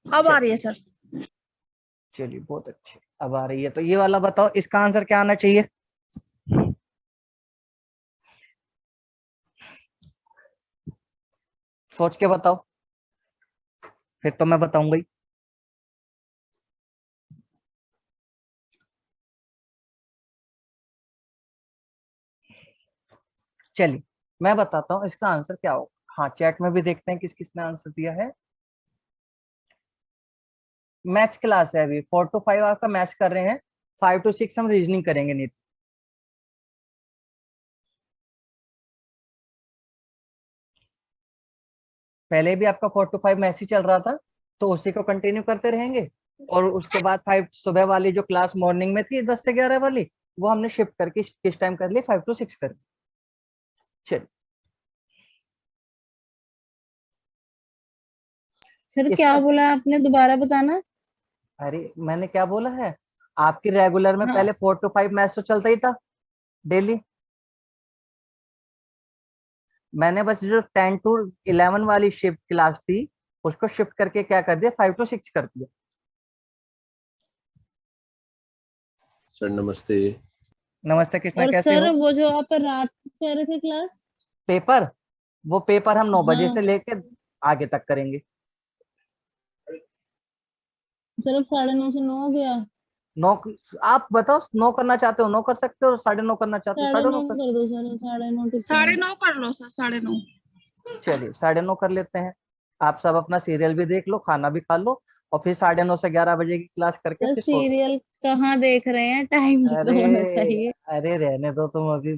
अब आ रही है सर। चलिए बहुत अच्छे, अब आ रही है। तो ये वाला बताओ, इसका आंसर क्या आना चाहिए? सोच के बताओ, फिर तो मैं बताऊंगा ही। चलिए मैं बताता हूँ इसका आंसर क्या होगा। हाँ, चैट में भी देखते हैं किस किसने आंसर दिया है। मैथ्स क्लास है अभी, 4 to 5 आपका मैथ्स कर रहे हैं, 5 to 6 हम रीजनिंग करेंगे। नहीं, पहले भी आपका 4 to 5 मैथ्स ही चल रहा था, तो उसी को कंटिन्यू करते रहेंगे। और उसके बाद 5 सुबह वाली जो क्लास मॉर्निंग में थी 10 से 11 वाली, वो हमने शिफ्ट करके किस टाइम कर ली, 5 to 6 कर ली। चलिए सर क्या इसका, बोला आपने, दोबारा बताना। अरे मैंने क्या बोला है, आपकी रेगुलर में हाँ। पहले 4 to 5 मैथ्स तो चलता ही था डेली। मैंने बस जो 10 to 11 वाली शिफ्ट क्लास थी, उसको शिफ्ट करके क्या कर दिया, 5 to 6 कर दिया। सर नमस्ते। नमस्ते कृष्णा, और कैसे सर हो? वो जो आप रात को कह रहे थे क्लास। पेपर, वो पेपर हम 9 बजे से हाँ लेके आगे तक करेंगे। सर, अब 9:30 से 9 हो गया। 9, आप बताओ 9 करना चाहते हो 9 कर सकते हो, 9:30 करना चाहते हो 9:30 9:30 कर। कर दो सर, 9:30 ठीक है। 9:30 कर लो सर, 9:30। चलिए 9:30 कर लेते हैं। आप सब अपना सीरियल भी देख लो, खाना भी खा लो, और फिर 9:30 से 11 बजे की क्लास करके सर फिर सो। सीरियल कहाँ देख रहे हैं, टाइम अरे, तो होना चाहिए। अरे रहने दो तुम अभी,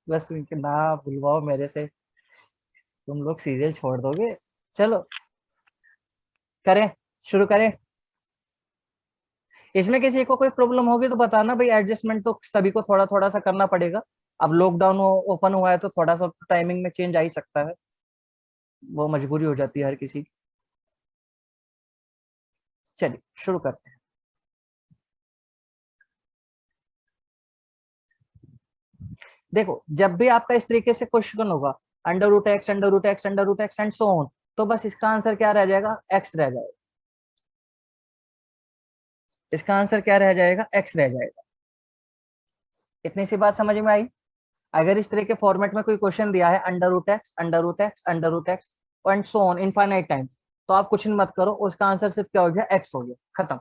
बस इनके ना बुलवाओ मेरे से, तुम लोग सीरियल छोड़ दोगे। चलो करें, शुरू करें। इसमें किसी को कोई प्रॉब्लम होगी तो बताना भाई, एडजस्टमेंट तो सभी को थोड़ा थोड़ा सा करना पड़ेगा। अब लॉकडाउन ओपन हुआ है तो थोड़ा सा टाइमिंग में चेंज आ ही सकता है, वो मजबूरी हो जाती है हर किसी की। चलिए शुरू करते हैं। देखो जब भी आपका इस तरीके से क्वेश्चन होगा, under root X, under root X, under root X and so on, तो बस इसका आंसर क्या रह जाएगा, एक्स रह जाएगा। इसका आंसर क्या रह जाएगा, एक्स रह जाएगा। इतनी सी बात समझ में आई? अगर इस तरह के फॉर्मेट में कोई क्वेश्चन दिया है, under root X, under root X, under root X and so on infinite times, तो आप कुछ मत करो, उसका आंसर सिर्फ क्या हो गया, एक्स हो गया, खत्म।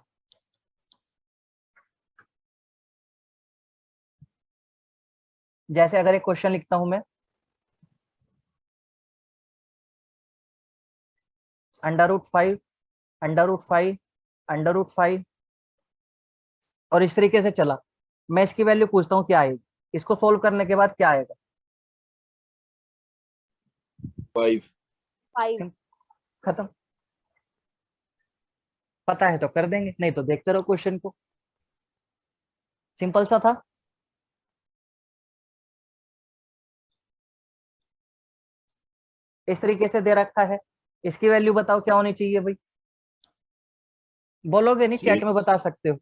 जैसे अगर एक क्वेश्चन लिखता हूं मैं, under root 5, under root 5, under root 5, और इस तरीके से चला, मैं इसकी वैल्यू पूछता हूँ क्या आएगी, इसको सोल्व करने के बाद क्या आएगा, 5। 5। खत्म। पता है तो कर देंगे, नहीं तो देखते रहो क्वेश्चन को, सिंपल सा था। इस तरीके से दे रखा है, इसकी वैल्यू बताओ क्या होनी चाहिए भाई, बोलोगे नहीं, चैट में बता सकते हो।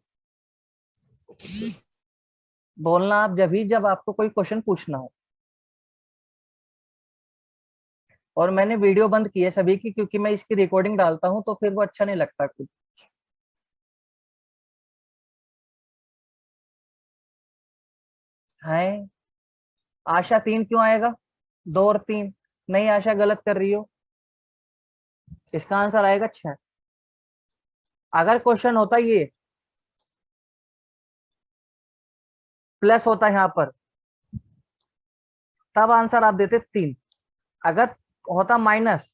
बोलना आप जब ही जब आपको कोई क्वेश्चन पूछना हो। और मैंने वीडियो बंद की है सभी की, क्योंकि मैं इसकी रिकॉर्डिंग डालता हूं तो फिर वो अच्छा नहीं लगता कुछ। है, आशा 3 क्यों आएगा, 2 और 3? नहीं आशा, गलत कर रही हो, इसका आंसर आएगा 6। अगर क्वेश्चन होता ये प्लस होता यहाँ पर, तब आंसर आप देते 3। अगर होता माइनस,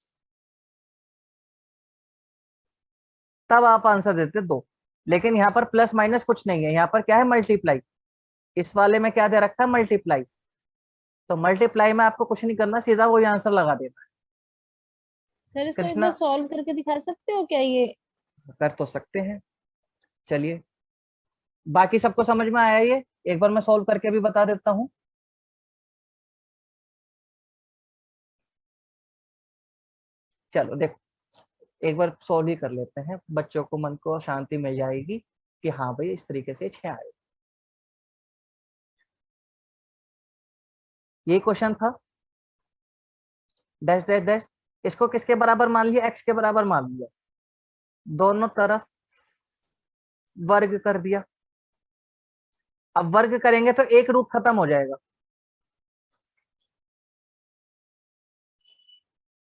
तब आप आंसर देते 2। लेकिन यहाँ पर प्लस माइनस कुछ नहीं है, यहाँ पर क्या है, मल्टीप्लाई। इस वाले में क्या दे रखा है, मल्टीप्लाई। तो मल्टीप्लाई में आपको कुछ नहीं करना, सीधा वही आंसर लगा देना। सर इसको एक बार कृष्णा, सॉल्व करके दिखा सकते हो क्या ये? कर तो सकते हैं। चलिए, बाकी सबको समझ में आया ये? एक बार मैं सॉल्व करके भी बता देता हूं। चलो देखो, एक बार सॉल्व ही कर लेते हैं, बच्चों को मन को शांति मिल जाएगी कि हाँ भाई इस तरीके से 6 आए। ये क्वेश्चन था, डैश डैश डैश, इसको किसके बराबर मान लिया, एक्स के बराबर मान लिया। दोनों तरफ वर्ग कर दिया। अब वर्ग करेंगे तो एक रूप खत्म हो जाएगा,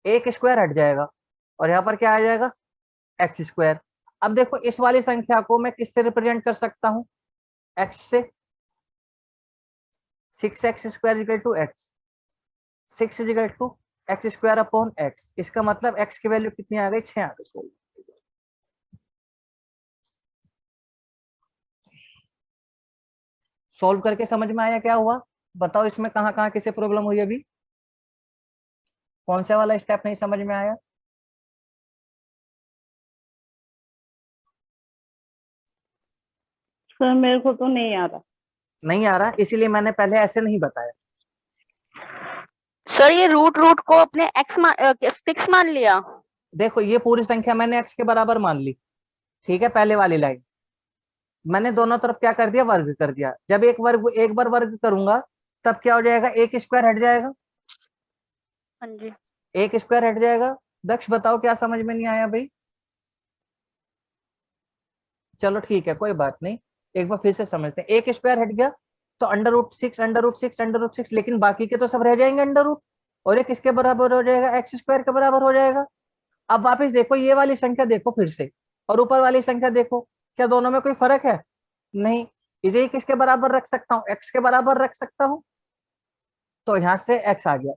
एक स्क्वायर हट जाएगा और यहाँ पर क्या आ जाएगा, एक्स स्क्वायर। अब देखो इस वाली संख्या को मैं किससे रिप्रेजेंट कर सकता हूं, एक्स से। 6x square equal to x, 6 equal to x square upon x. इसका मतलब एक्स की वैल्यू कितनी आ गई, 6 आ गई। सोल्व करके समझ में आया क्या हुआ, बताओ इसमें कहाँ कहाँ किसे प्रॉब्लम हुई, अभी कौन से वाला स्टेप नहीं समझ में आया। सर मेरे को तो नहीं आ रहा। नहीं आ रहा, इसीलिए मैंने पहले ऐसे नहीं बताया। सर ये रूट रूट को अपने एक्स 6 मान लिया। देखो ये पूरी संख्या मैंने एक्स के बराबर मान ली, ठीक है, पहले वाली लाइन मैंने दोनों तरफ क्या कर दिया, वर्ग कर दिया। जब एक बार वर्ग करूंगा तब क्या हो जाएगा, एक स्क्वायर हट जाएगा। हाँ जी। एक स्क्वायर हट जाएगा। दक्ष बताओ क्या समझ में नहीं आया भाई। चलो ठीक है कोई बात नहीं, एक बार फिर से समझते हैं। एक स्क्वायर हट गया तो अंडर रूट 6 अंडर रूट 6, लेकिन बाकी के तो सब रह जाएंगे अंडर रूट, और ये किसके बराबर हो जाएगा, एक्स स्क्वायर के बराबर हो जाएगा। अब वापस देखो ये वाली संख्या देखो फिर से, और ऊपर वाली संख्या देखो, क्या दोनों में कोई फर्क है, नहीं। इसे ही किसके बराबर रख सकता हूँ, एक्स के बराबर रख सकता हूँ। तो यहाँ से एक्स आ गया,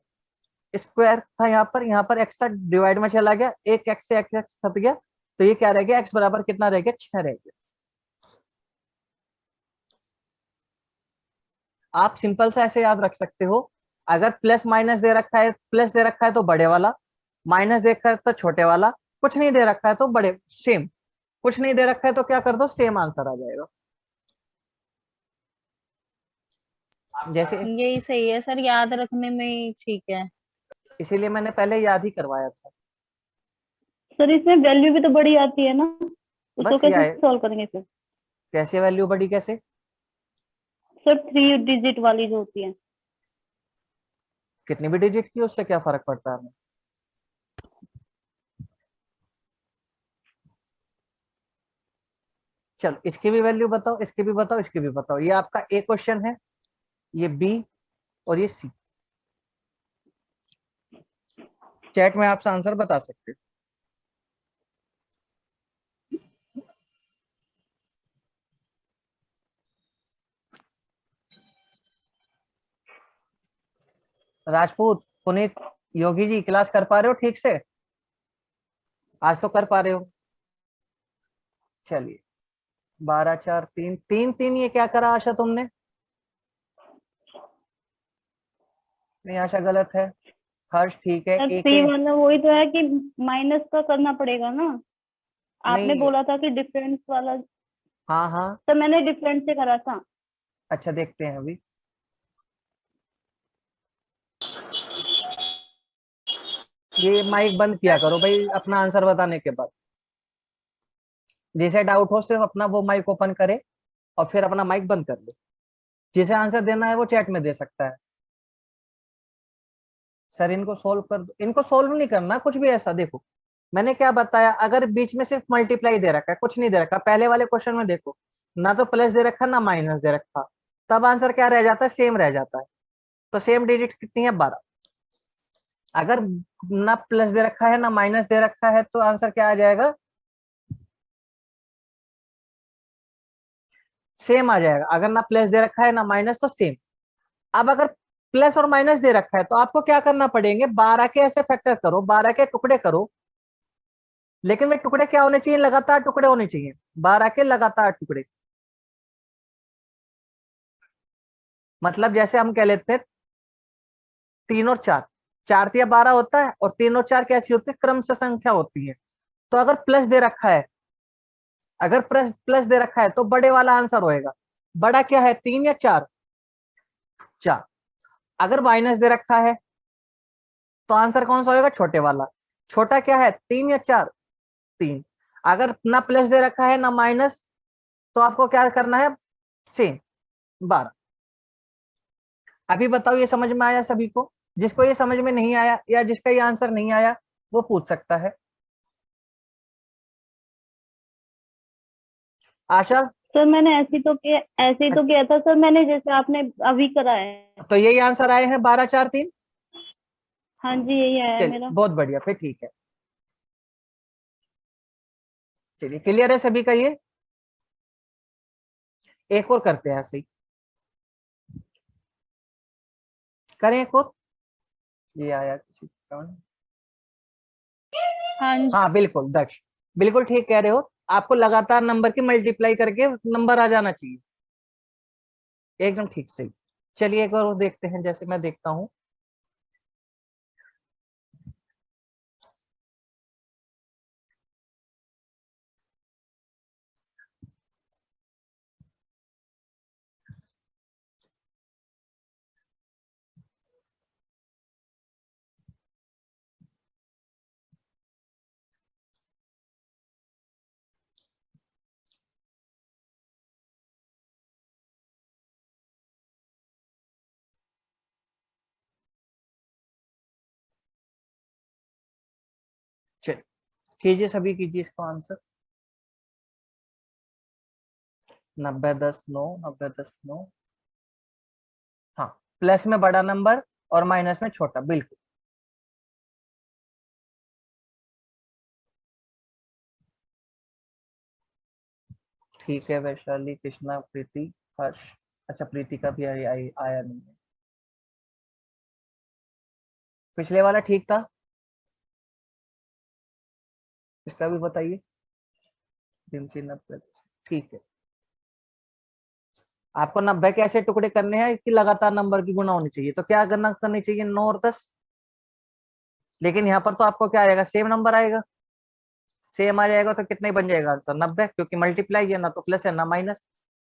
स्क्वायर था यहाँ पर एक्स था, डिवाइड में चला गया, एक एक्स से एक्स हट गया, तो ये क्या रह गया, एक्स बराबर कितना रह गया, 6 रह गया। आप सिंपल से ऐसे याद रख सकते हो, अगर प्लस माइनस दे रखा है, प्लस दे रखा है तो बड़े वाला, माइनस दे रखा है तो छोटे वाला, कुछ नहीं दे रखा है तो बड़े, सेम, कुछ नहीं दे रखा है तो क्या कर दो, सेम आंसर आ जाएगा। जैसे यही सही है सर, याद रखने में ही ठीक है। इसीलिए मैंने पहले याद ही करवाया था। सर इसमें वैल्यू भी तो बड़ी आती है ना, उसको बस ये कैसे आए, सॉल्व करेंगे फिर। कैसे वैल्यू बड़ी कैसे, सर 3 डिजिट वाली जो होती है। कितनी भी डिजिट की उससे क्या फर्क पड़ता है हमें। चलो इसकी भी वैल्यू बताओ, इसकी भी बताओ, इसकी भी बताओ। ये आपका ए क्वेश्चन है, ये बी और ये सी। चैट में आपसे आंसर बता सकते हो। राजपूत, पुनीत, योगी जी क्लास कर पा रहे हो ठीक से, आज तो कर पा रहे हो। चलिए 12 4 3 3 3, ये क्या करा आशा तुमने, नहीं आशा गलत है, हर्ष ठीक है, सर एक 3 मतलब वही तो है कि माइनस का करना पड़ेगा ना, आपने नहीं, बोला था कि डिफरेंस वाला। हाँ हाँ, तो मैंने डिफरेंस से करा था। अच्छा देखते हैं अभी। ये माइक बंद किया करो भाई अपना आंसर बताने के बाद, जिसे डाउट हो सिर्फ अपना वो माइक ओपन करे और फिर अपना माइक बंद कर ले। जिसे आंसर देना है वो चैट में दे सकता है। सर इनको सोल्व कर दो, इनको सोल्व नहीं करना कुछ भी ऐसा। देखो मैंने क्या बताया, अगर बीच में सिर्फ मल्टीप्लाई दे रखा है, कुछ नहीं दे रखा, पहले वाले क्वेश्चन में देखो ना तो प्लस दे रखा ना माइनस दे रखा, तब आंसर क्या रह जाता है, सेम रह जाता है। तो सेम डिजिट कितनी है, 12। अगर ना प्लस दे रखा है ना माइनस दे रखा है तो आंसर क्या आ जाएगा, सेम आ जाएगा। अगर ना प्लस दे रखा है ना माइनस तो सेम। अब अगर प्लस और माइनस दे रखा है तो आपको क्या करना पड़ेंगे, 12 के ऐसे फैक्टर करो, 12 के टुकड़े करो, लेकिन वे टुकड़े क्या होने चाहिए, लगातार टुकड़े होने चाहिए, 12 के लगातार टुकड़े। मतलब जैसे हम कह लेते हैं 3 और 4, 4 तिया 12 होता है, और 3 और 4 कैसी होती है, क्रम से संख्या होती है। तो अगर प्लस दे रखा है, अगर प्लस प्लस दे रखा है तो बड़े वाला आंसर होएगा। बड़ा क्या है, 3 या 4, 4। अगर माइनस दे रखा है तो आंसर कौन सा होगा, छोटे वाला। छोटा क्या है, 3 या 4, 3। अगर ना प्लस दे रखा है ना माइनस तो आपको क्या करना है, सेम, 12। अभी बताओ ये समझ में आया सभी को, जिसको ये समझ में नहीं आया या जिसका ये आंसर नहीं आया वो पूछ सकता है। आशा, सर मैंने ऐसे ही तो किया था सर, मैंने जैसे आपने अभी करा है। तो यही आंसर आए हैं 12 4 3। हाँ जी यही आया है चलिए मेरा। बहुत बढ़िया, फिर ठीक है। चलिए क्लियर है सभी का ये। एक और करते हैं ऐसे ही, करें एक और। ये आया किसी का? हाँ जी। हाँ बिल्कुल दक्ष, बिल्कुल ठीक कह रहे हो। आपको लगातार नंबर की मल्टीप्लाई करके नंबर आ जाना चाहिए, एकदम ठीक सही। चलिए एक और देखते हैं, जैसे मैं देखता हूं। चलिए कीजिए, सभी कीजिए इसको आंसर। 90 10 9, 90 10 9। हाँ, प्लस में बड़ा नंबर और माइनस में छोटा, बिल्कुल। ठीक है, वैशाली, कृष्णा, प्रीति, हर्ष। अच्छा प्रीति का भी आया नहीं है। पिछले वाला ठीक था, इसका भी बताइए। 90, ठीक है। आपको 90 के ऐसे टुकड़े करने हैं कि लगातार नंबर की गुना होनी चाहिए, तो क्या गणना करनी चाहिए? 9 और 10। लेकिन यहाँ पर तो आपको क्या आएगा, सेम नंबर आएगा। सेम आ जाएगा तो कितना ही बन जाएगा आंसर? 90, क्योंकि मल्टीप्लाई है ना, तो प्लस है ना माइनस।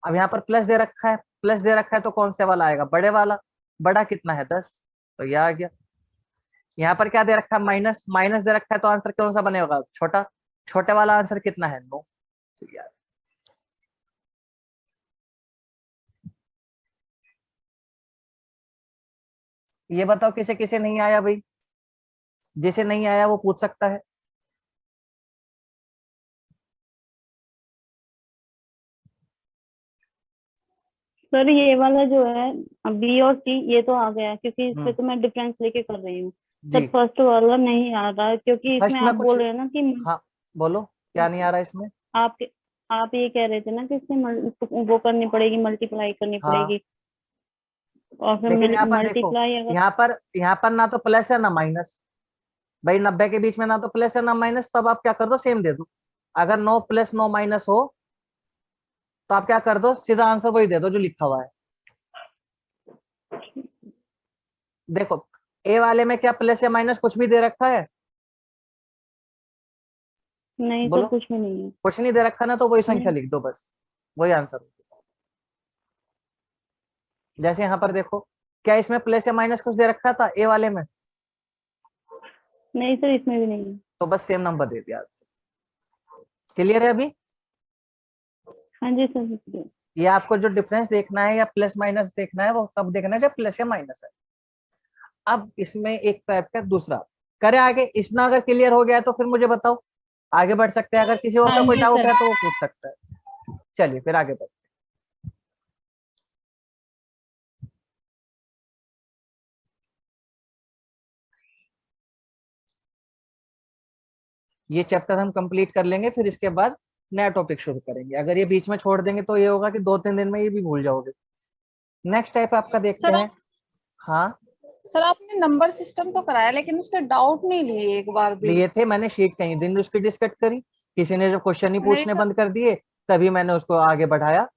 अब यहाँ पर प्लस दे रखा है, प्लस दे रखा है तो कौन से वाला आएगा? बड़े वाला। बड़ा कितना है? 10, तो यह आ गया। यहाँ पर क्या दे रखा है? माइनस, माइनस दे रखा है तो आंसर कौन सा बनेगा? छोटा। छोटे वाला आंसर कितना है? 9। तो यार ये बताओ किसे किसे नहीं आया भाई? जिसे नहीं आया वो पूछ सकता है। सर ये वाला जो है बी और सी, ये तो आ गया क्योंकि इस पे हम्म, तो मैं डिफरेंस लेके कर रही हूँ। जी। सर फर्स्ट वाला नहीं आ रहा क्योंकि फर्स्ट इसमें में आप कुछ, बोल रहे हैं ना कि हाँ बोलो, क्या नहीं आ रहा इसमें? आप आप ये कह रहे थे ना कि इसमें वो करनी पड़ेगी, मल्टीप्लाई करनी हाँ, पड़ेगी। और लेकिन यहाँ फिर पर देखो, मल्टीप्लाई अगर यहाँ पर ना तो प्लस है ना माइनस। भाई 90 के बीच में ना तो प्लस है ना माइनस, तब आप क्या कर दो? सेम दे दो। अगर 9 प्लस 9 माइनस हो तो आप क्या कर दो? सीधा आंसर वही दे दो जो लिखा हुआ है। देखो, ए वाले में क्या प्लस या माइनस कुछ भी दे रखा है? नहीं सर बोलो, कुछ भी नहीं है। कुछ नहीं दे रखा ना, तो वही संख्या नहीं लिख दो बस, वही आंसर। जैसे यहाँ पर देखो, क्या इसमें प्लस या माइनस कुछ दे रखा था ए वाले में? नहीं सर इसमें भी नहीं है। तो बस सेम नंबर दे दिया। क्लियर है अभी? हाँ जी सर। ये आपको जो डिफरेंस देखना है या प्लस माइनस देखना है, वो कब देखना है? जब प्लस या माइनस है। अब इसमें एक टाइप का दूसरा करे आगे, इसमें अगर क्लियर हो गया तो फिर मुझे बताओ, आगे बढ़ सकते हैं। अगर किसी और हाँ का कोई जी डाउट सर। है तो वो पूछ सकता है। चलिए फिर आगे बढ़ते हैं। ये चैप्टर हम कंप्लीट कर लेंगे, फिर इसके बाद नया टॉपिक शुरू करेंगे। अगर ये बीच में छोड़ देंगे तो ये होगा कि 2-3 दिन में ये भी भूल जाओगे। नेक्स्ट टाइप आपका देखते सर हैं। हाँ, सर आपने नंबर सिस्टम तो कराया लेकिन उसके डाउट नहीं लिए एक बार भी। लिए थे मैंने, शीट कहीं दिन उसकी डिस्कस करी, किसी ने जब क्वेश्चन ही नहीं पूछने सर। बंद कर दिए तभी मैंने उसको आगे बढ़ाया।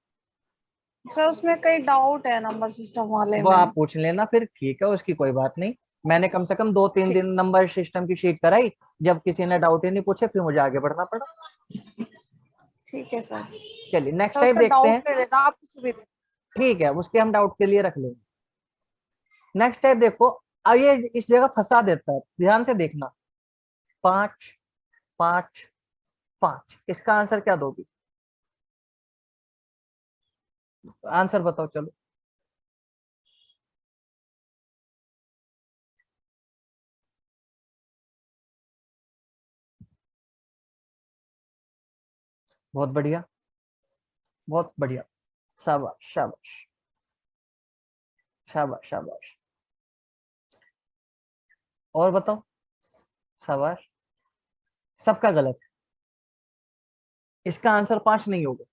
सर उसमें कई डाउट है नंबर सिस्टम वाले वो में। आप पूछ लेना फिर, ठीक है, उसकी कोई बात नहीं। मैंने कम से कम 2-3 ठीक। दिन नंबर सिस्टम की शीट कराई, जब किसी ने डाउट ही नहीं पूछे फिर मुझे आगे बढ़ना पड़ा। ठीक है सर। चलिए नेक्स्ट सर टाइप उसका देखते डाउट हैं। ले लेना आप किसी भी दिन। ठीक है, उसके हम डाउट के लिए रख लेंगे। नेक्स्ट टाइप देखो, अब ये इस जगह फंसा देता है, ध्यान से देखना। 5 5 5, इसका आंसर क्या दोगी? आंसर बताओ चलो। बहुत बढ़िया। बहुत बढ़िया, शाबाश शाबाश शाबाश शाबाश। और बताओ, शाबाश, सबका गलत है, इसका आंसर 5 नहीं होगा।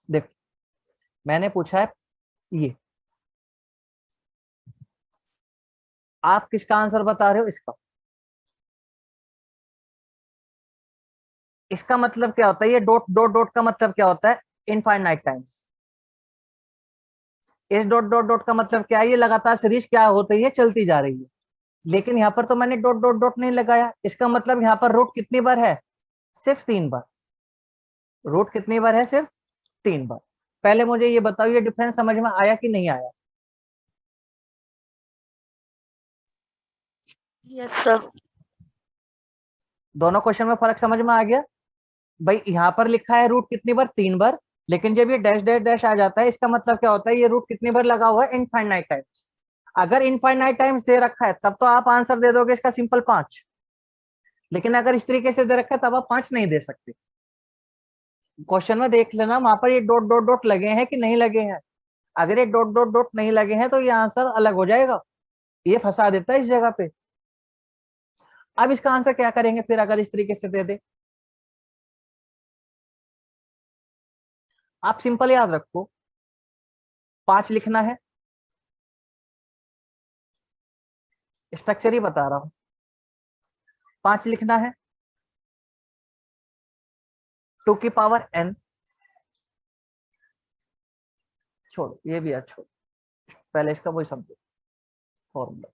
देखो मैंने पूछा है ये, आप किसका आंसर बता रहे हो? इसका। इसका मतलब क्या होता है? ये डॉट डॉट डॉट का मतलब क्या होता है? Infinite times. इस डॉट डॉट डॉट का मतलब क्या है? ये लगातार सीरीज क्या होती है? चलती जा रही है। लेकिन यहाँ पर तो मैंने डॉट डॉट डॉट नहीं लगाया, इसका मतलब यहाँ पर रूट कितनी बार है? सिर्फ 3 बार। रूट कितनी बार है? सिर्फ 3 बार। पहले मुझे ये बताओ, ये डिफरेंस समझ में आया कि नहीं आया? Yes sir. दोनों क्वेश्चन में फर्क समझ में आ गया? भाई यहाँ पर लिखा है रूट कितनी बार? 3 बार। लेकिन जब ये डैश डैश डैश आ जाता है, इसका मतलब क्या होता है? ये रूट कितनी बार लगा हुआ है? Infinite times. अगर इनफाइनाइट टाइम्स दे रखा है तब तो आप आंसर दे दोगे इसका सिंपल 5। लेकिन अगर इस तरीके से दे रखा है तब आप 5 नहीं दे सकते। क्वेश्चन में देख लेना वहां पर ये डॉट डॉट डॉट लगे हैं कि नहीं लगे हैं। अगर ये डॉट डॉट डॉट नहीं लगे हैं तो ये आंसर अलग हो जाएगा, ये फंसा देता है इस जगह पे। अब इसका आंसर क्या करेंगे फिर अगर इस तरीके से दे दे? आप सिंपल याद रखो, 5 लिखना है, स्ट्रक्चर ही बता रहा हूं। 5 लिखना है, 2 की पावर n, छोड़ो ये भी है, छोड़ो, पहले इसका वही समझो फॉर्मूला।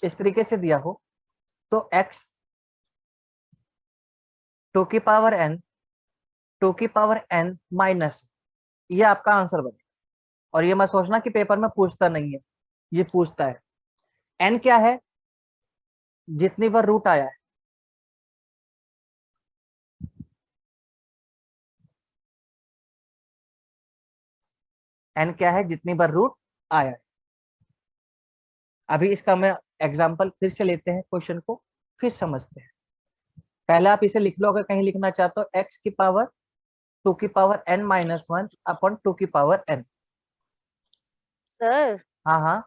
इस तरीके से दिया हो तो x 2 की पावर n, 2 की पावर n माइनस, ये आपका आंसर बनेगा। और ये मत सोचना कि पेपर में पूछता नहीं है, ये पूछता है। n क्या है? जितनी बार रूट आया है। n क्या है? जितनी बार रूट आया है। अभी इसका मैं एग्जांपल फिर से लेते हैं, क्वेश्चन को फिर समझते हैं। पहले आप इसे लिख लो, अगर कहीं लिखना चाहते हो, x की पावर 2 की पावर n माइनस 1 अपॉन 2 की पावर n। सर हाँ हाँ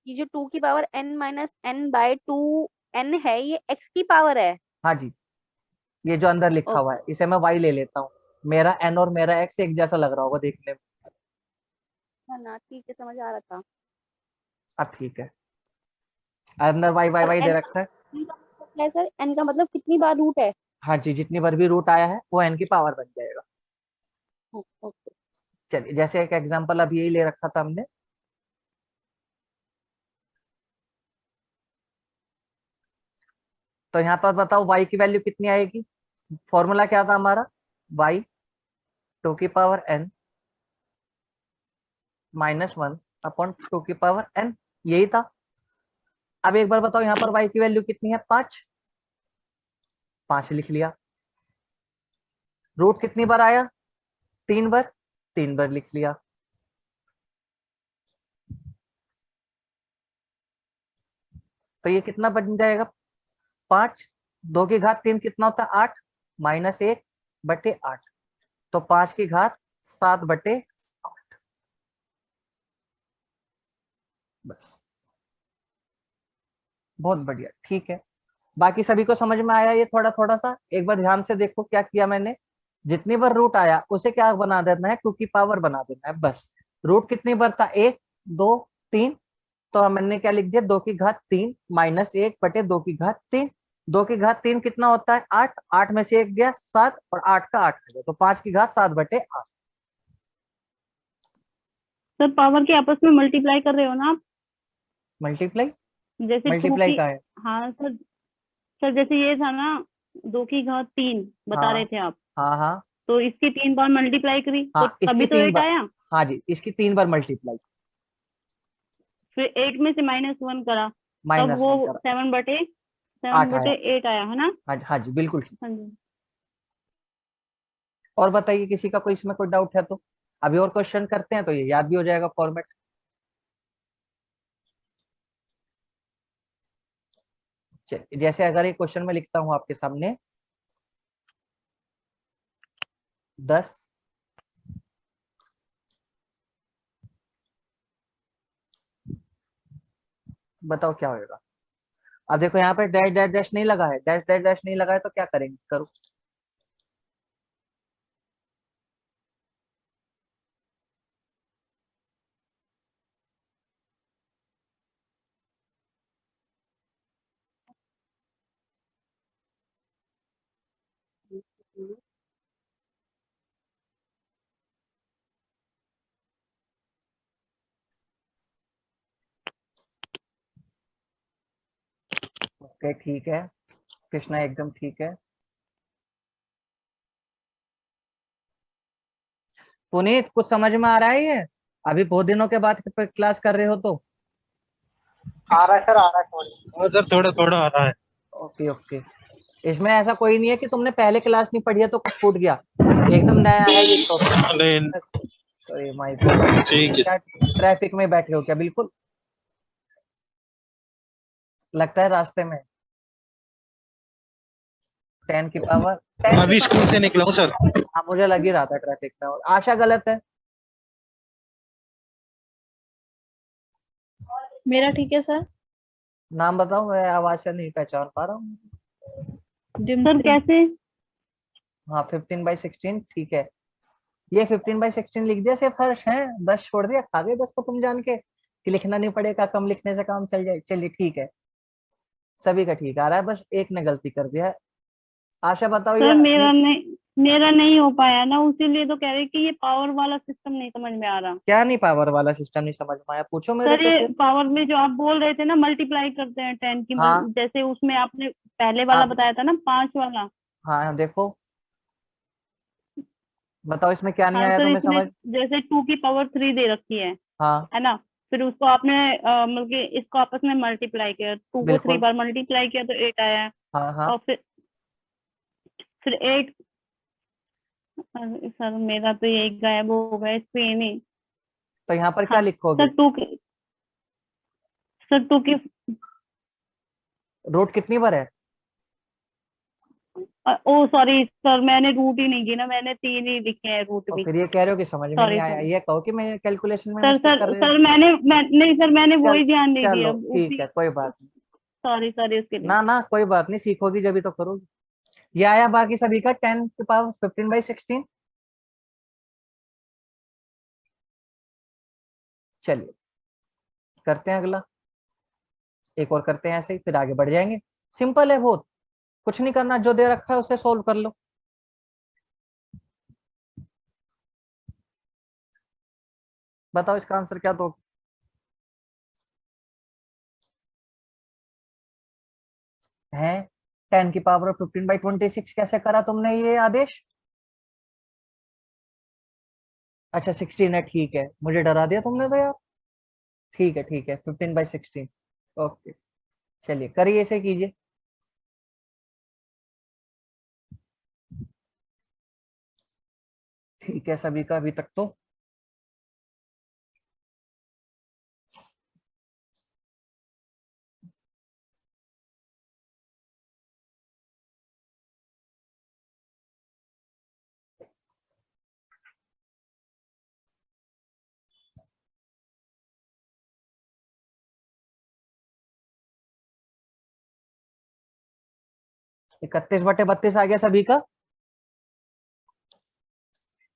ये जो 2 की power n minus n by 2 n है, ये x की पावर है। हाँ जी, ये जो अंदर लिखा हुआ है इसे मैं y ले लेता हूँ। मेरा n और मेरा x एक जैसा लग रहा होगा देखने में। हाँ ना, ठीक है, समझ आ रहा था। अब ठीक है, अंदर y y और y दे n रखा है। का मतलब क्या है सर? n का मतलब कितनी बार रूट है? हाँ जी, जितनी बार भी रूट आया है वो n की पावर बन जाएगा। ओके। चलिए, जैसे एक एग्जांपल अब यही ले रखा था हमने। तो यहाँ पर बताओ y की वैल्यू कितनी आएगी? फॉर्मूला क्या था हमारा? y 2 की पावर n माइनस 1 अपॉन 2 की पावर n, यही था। अब एक बार बताओ यहाँ पर y की वैल्यू कितनी है? 5। 5 लिख लिया। रूट कितनी बार आया? 3 बार, 3 बार लिख लिया। तो ये कितना बन जाएगा? 5, 2 की घात 3 कितना होता है? 8 माइनस 1 बटे 8, तो 5 की घात 7 बटे 8। बस, बहुत बढ़िया, ठीक है। बाकी सभी को समझ में आया? ये थोड़ा थोड़ा सा एक बार ध्यान से देखो क्या किया मैंने। जितनी बार रूट आया उसे क्या बना देना है? 2 की पावर बना देना है बस। रूट कितनी बार था? 1 2 3, तो मैंने क्या लिख दिया? 2 की घात 3 माइनस 1 बटे 2 की घात 3। 2 की घात 3 कितना होता है? 8, 8 में से 1 गया 7, और 8 का 8 गया, तो 5 की घात 7 बटे 8। सर पावर के आपस में मल्टीप्लाई कर रहे हो ना आप? मल्टीप्लाई? जैसे 2 मल्टीप्लाई की, का है? हाँ सर। सर जैसे ये था ना, 2 की घात 3 बता रहे हाँ थे आप, हाँ हाँ तो इसकी 3 बार मल्टीप्लाई करी तो हाँ, इसकी तभी तो 3 8 बार। आया। हाँ जी, इसकी 3 बार मल्टीप्लाई, फिर 8 में से -1 करा, तब माइनस वो 1 करा, 7 बटे 8 आया। 8 आया है ना? हाँ जी बिल्कुल ठीक। हाँ जी। और बताइए, किसी का कोई इसमें कोई डाउट है तो अभी और क्वेश्चन करते हैं, तो ये याद भी हो जाएगा फॉर्मेट। जैसे अगर एक क्वेश्चन में लिखता हूं आपके सामने 10 बताओ क्या होगा। अब देखो यहाँ पे डैश डैश डैश नहीं लगा है, डैश डैश डैश नहीं लगा है, तो क्या करेंगे, करो। ओके ठीक है, कृष्णा एकदम ठीक है। पुनीत कुछ समझ में आ रहा है ये? अभी बहुत दिनों के बाद क्लास कर रहे हो तो। आ रहा है सर, आ रहा है थोड़ा। हाँ सर, थोड़ा थोड़ा आ रहा है। ओके ओके, इसमें ऐसा कोई नहीं है कि तुमने पहले क्लास नहीं पढ़ी है तो कुछ छूट गया, एकदम नया है ये टॉपिक। नहीं, अरे माय गॉड, ठीक है। क्या ट्रैफिक में बैठे हो क्या? बिल्कुल लगता है रास्ते में। 10 की पावर 10 अभी स्कूल से निकला हूँ सर। हाँ मुझे लग ही रहा था ट्रैफिक में। और आशा गलत है? मेरा ठीक है सर। नाम बताओ, मैं आवाज से नहीं पहचान पा रहा हूँ। सर कैसे? हाँ 15/16 ठीक है। ये 15/16 लिख दिया, सिर्फ हर्ष है 10 छोड़ दिया, खा गए 10 को तुम जान के कि लिखना नहीं पड़ेगा, कम लिखने से काम चल जाए। चलिए ठीक है, सभी का ठीक आ रहा है, बस एक ने गलती कर दिया है। आशा बताओ ये सर मेरा नहीं हो पाया ना, उसीलिए तो कह रहे कि ये पावर वाला सिस्टम नहीं समझ में आ रहा। क्या नहीं पावर वाला सिस्टम नहीं समझ में आया, पूछो मेरे सर से ये फिर। पावर में जो आप बोल रहे थे ना, मल्टीप्लाई करते हैं 10 की हाँ जैसे उसमें आपने पहले वाला हाँ बताया था ना, 5 वाला। हाँ देखो, बताओ इसमें क्या नहीं हाँ आया सर, तुम्हें इसमें समझ। जैसे 2 की पावर 3 दे रखी हाँ है ना। फिर उसको आपने मतलब कि इसको आपस में मल्टीप्लाई किया, 2 को 3 बिल्कुल। बार मल्टीप्लाई किया तो 8 आया। हाँ हाँ और फिर 8। सर मेरा तो यही गायब हो गया स्क्रीन ही। तो यहाँ पर क्या हाँ लिखोगे? सर 2 की, सर 2 की रूट कितनी बार है? ओ सॉरी सर, मैंने रूट ही नहीं गिना, मैंने 3 ही लिखे हैं रूट और भी। फिर ये कह रहे हो कि समझ में नहीं सॉरी आया, सर। ये कहो कि मैं कैलकुलेशन में सर मिस्टेक सर कर रहे हो। सर नहीं सर, मैंने वो चल ही ध्यान नहीं दिया चलो ठीक उसी। है, कोई बात नहीं। सॉरी सॉरी उसके लिए। ना ना कोई बात नहीं, सीखोगी जब भी तो करोगी। ये आया बाकी सभी का 10 की पावर 15/16। चलिए करते हैं अगला, एक और करते हैं ऐसे ही, फिर आगे बढ़ जाएंगे। सिंपल है बहुत, कुछ नहीं करना, जो दे रखा है उसे सोल्व कर लो। बताओ इसका आंसर क्या दो है। 10 की पावर 15/26 कैसे करा तुमने ये आदेश? अच्छा 16 है, ठीक है, मुझे डरा दिया तुमने तो यार। ठीक है 15/16। ओके चलिए करिए, इसे कीजिए। ठीक है सभी का अभी तक तो। इकतीस बटे 32 आ गया सभी का।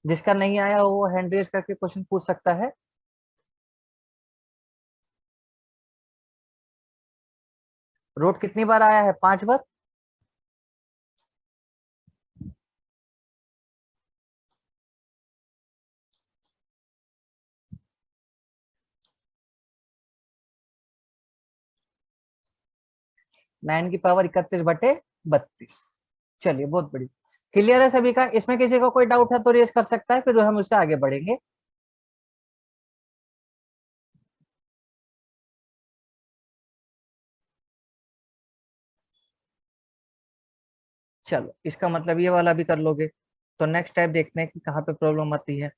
जिसका नहीं आया वो हैंड रेज करके क्वेश्चन पूछ सकता है। रूट कितनी बार आया है? 5 बार। नाइन की पावर 31/32। चलिए बहुत बढ़िया, क्लियर है सभी का। इसमें किसी को कोई डाउट है तो रेज कर सकता है, फिर हम उससे आगे बढ़ेंगे। चलो इसका मतलब ये वाला भी कर लोगे, तो नेक्स्ट टाइप देखते हैं कि कहाँ पे प्रॉब्लम आती है।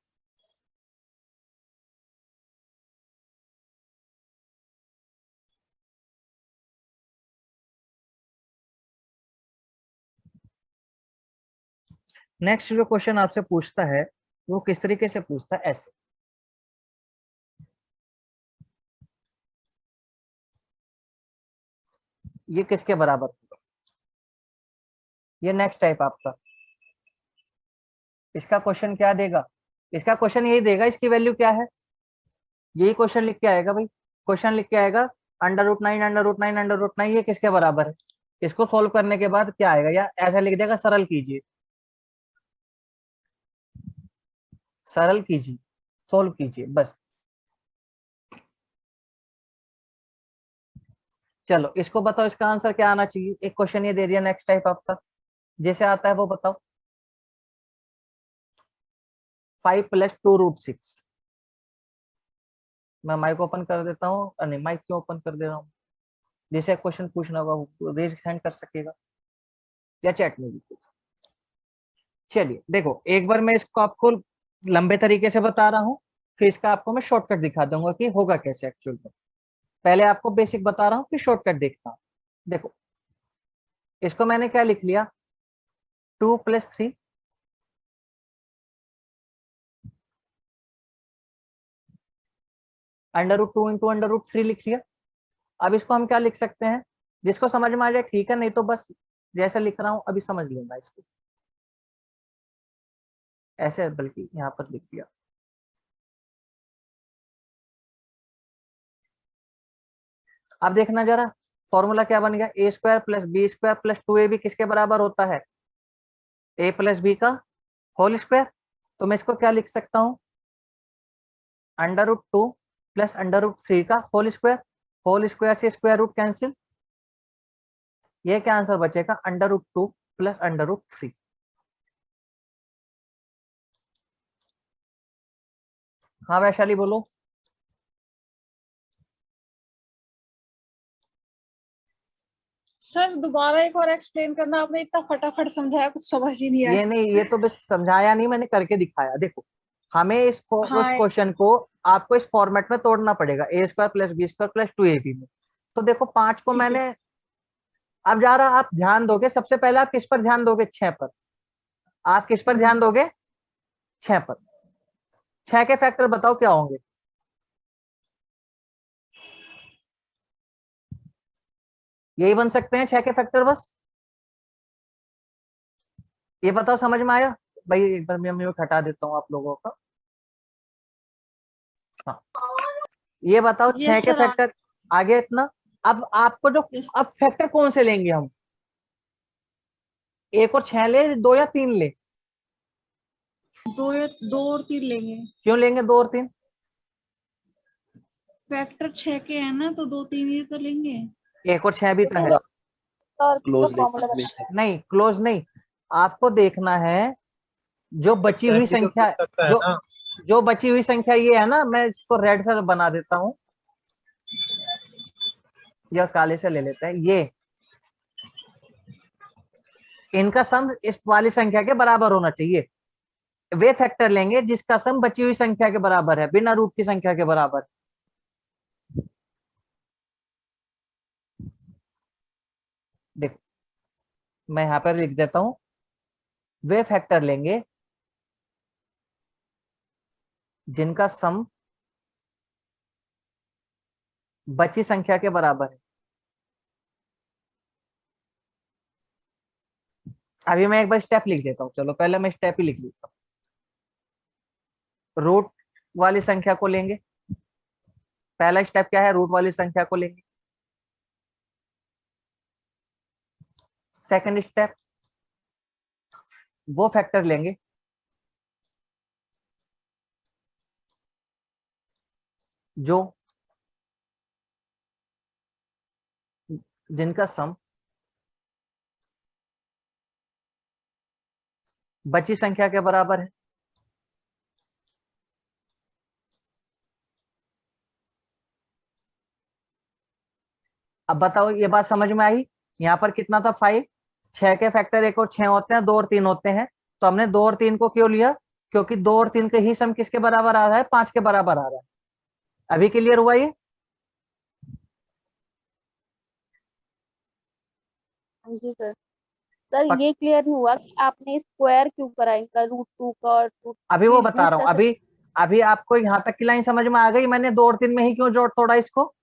नेक्स्ट जो क्वेश्चन आपसे पूछता है वो किस तरीके से पूछता है, ऐसे। ये किसके बराबर होगा, ये नेक्स्ट टाइप आपका। इसका क्वेश्चन क्या देगा, इसका क्वेश्चन यही देगा, इसकी वैल्यू क्या है, यही क्वेश्चन लिख के आएगा भाई। क्वेश्चन लिख के आएगा √9 √9 √9 ये किसके बराबर है। इसको सोल्व करने के बाद क्या आएगा, या ऐसा लिख देगा सरल कीजिए, सरल कीजिए, सोल्व कीजिए, बस। चलो इसको बताओ, इसका आंसर क्या आना चाहिए। एक क्वेश्चन ये दे दिया, नेक्स्ट टाइप आपका जैसे आता है वो बताओ। 5 + 2√6। मैं माइक ओपन कर देता हूँ, नहीं माइक क्यों ओपन कर दे रहा हूँ, जैसे क्वेश्चन पूछना होगा वो रेज हैंड कर सकेगा या चैट में भी कुछ। चलिए देखो, एक बार मैं इसको आपको लंबे तरीके से बता रहा हूँ, फिर इसका आपको मैं शॉर्टकट दिखा दूंगा कि होगा कैसे एक्चुअल में। पहले आपको बेसिक बता रहा हूँ, फिर शॉर्टकट देखता हूँ। देखो इसको मैंने क्या लिख लिया, 2 + 3 √2 × √3 लिख लिया। अब इसको हम क्या लिख सकते हैं, जिसको समझ में आ जाए ठीक है, नहीं तो बस जैसे लिख रहा हूं अभी समझ लूंगा इसको, ऐसे बल्कि यहाँ पर लिख दिया। अब देखना जरा, फॉर्मूला क्या बन गया, a² + b² + 2ab किसके बराबर होता है, a + b का होल स्क्वायर। तो मैं इसको क्या लिख सकता हूँ, √2 + √3 का होल स्क्वायर। होल स्क्वायर से स्क्वायर रूट कैंसिल, ये क्या आंसर बचेगा, √2 + √3। हाँ वैशाली बोलो। सर दोबारा एक और एक्सप्लेन करना, आपने इतना फटाफट समझाया कुछ समझ ही नहीं आया। ये नहीं, ये तो बस समझाया नहीं, मैंने करके दिखाया। देखो हमें इस हाँ क्वेश्चन को आपको इस फॉर्मेट में तोड़ना पड़ेगा, a² + b² + 2ab में। तो देखो 5 को ठीक है। मैंने, अब जा रहा, आप ध्यान दोगे सबसे पहले, आप किस पर ध्यान दोगे, 6 पर। आप किस पर ध्यान दोगे, 6 पर। 6 के फैक्टर बताओ क्या होंगे, यही बन सकते हैं 6 के फैक्टर बस। ये बताओ समझ में आया भाई, एक बार मैं म्यूट हटा देता हूँ आप लोगों का। हाँ ये बताओ 6 यस के सर। फैक्टर आगे इतना। अब आपको जो, अब फैक्टर कौन से लेंगे हम, 1 और 6 ले, 2 या 3 ले, 2 और 3 लेंगे। क्यों लेंगे 2 और 3, फैक्टर 6 के है ना, तो 2 3 ही तो लेंगे। 1 और 6 भी तो है। और क्लोज का फॉर्मूला नहीं बताओ। नहीं क्लोज नहीं, आपको देखना है जो बची हुई ऐसे तो संख्या, पूछ सकता है जो ना। जो बची हुई संख्या ये है ना, मैं इसको रेड से बना देता हूं या काले से ले लेते हैं, ये इनका सम इस वाली संख्या के बराबर होना चाहिए। वे फैक्टर लेंगे जिसका सम बची हुई संख्या के बराबर है, बिना रूट की संख्या के बराबर। देखो मैं यहां पर लिख देता हूं, वे फैक्टर लेंगे जिनका सम बची संख्या के बराबर है। अभी मैं एक बार स्टेप लिख देता हूं, चलो पहले मैं स्टेप ही लिख देता हूं। रूट वाली संख्या को लेंगे, पहला स्टेप क्या है, रूट वाली संख्या को लेंगे। सेकंड स्टेप, वो फैक्टर लेंगे जो जिनका सम बची संख्या के बराबर है। अब बताओ ये बात समझ में आई, यहाँ पर कितना था 5, 6 के फैक्टर 1 और 6 होते हैं, 2 और 3 होते हैं। तो हमने 2 और 3 को क्यों लिया, क्योंकि 2 और 3 के ही सम किसके बराबर आ रहा है, 5 के बराबर आ रहा है। अभी क्लियर हुआ ये, हाँ जी सर। सर पक- ये क्लियर नहीं हुआ कि आपने स्क्वायर क्यों करा इनका, √2 का और अभी वो बता रहा हूँ। अभी आपको यहाँ तक की लाइन समझ में आ गई, मैंने 2 और 3 में ही क्यों जोड़ तोड़ा इसको?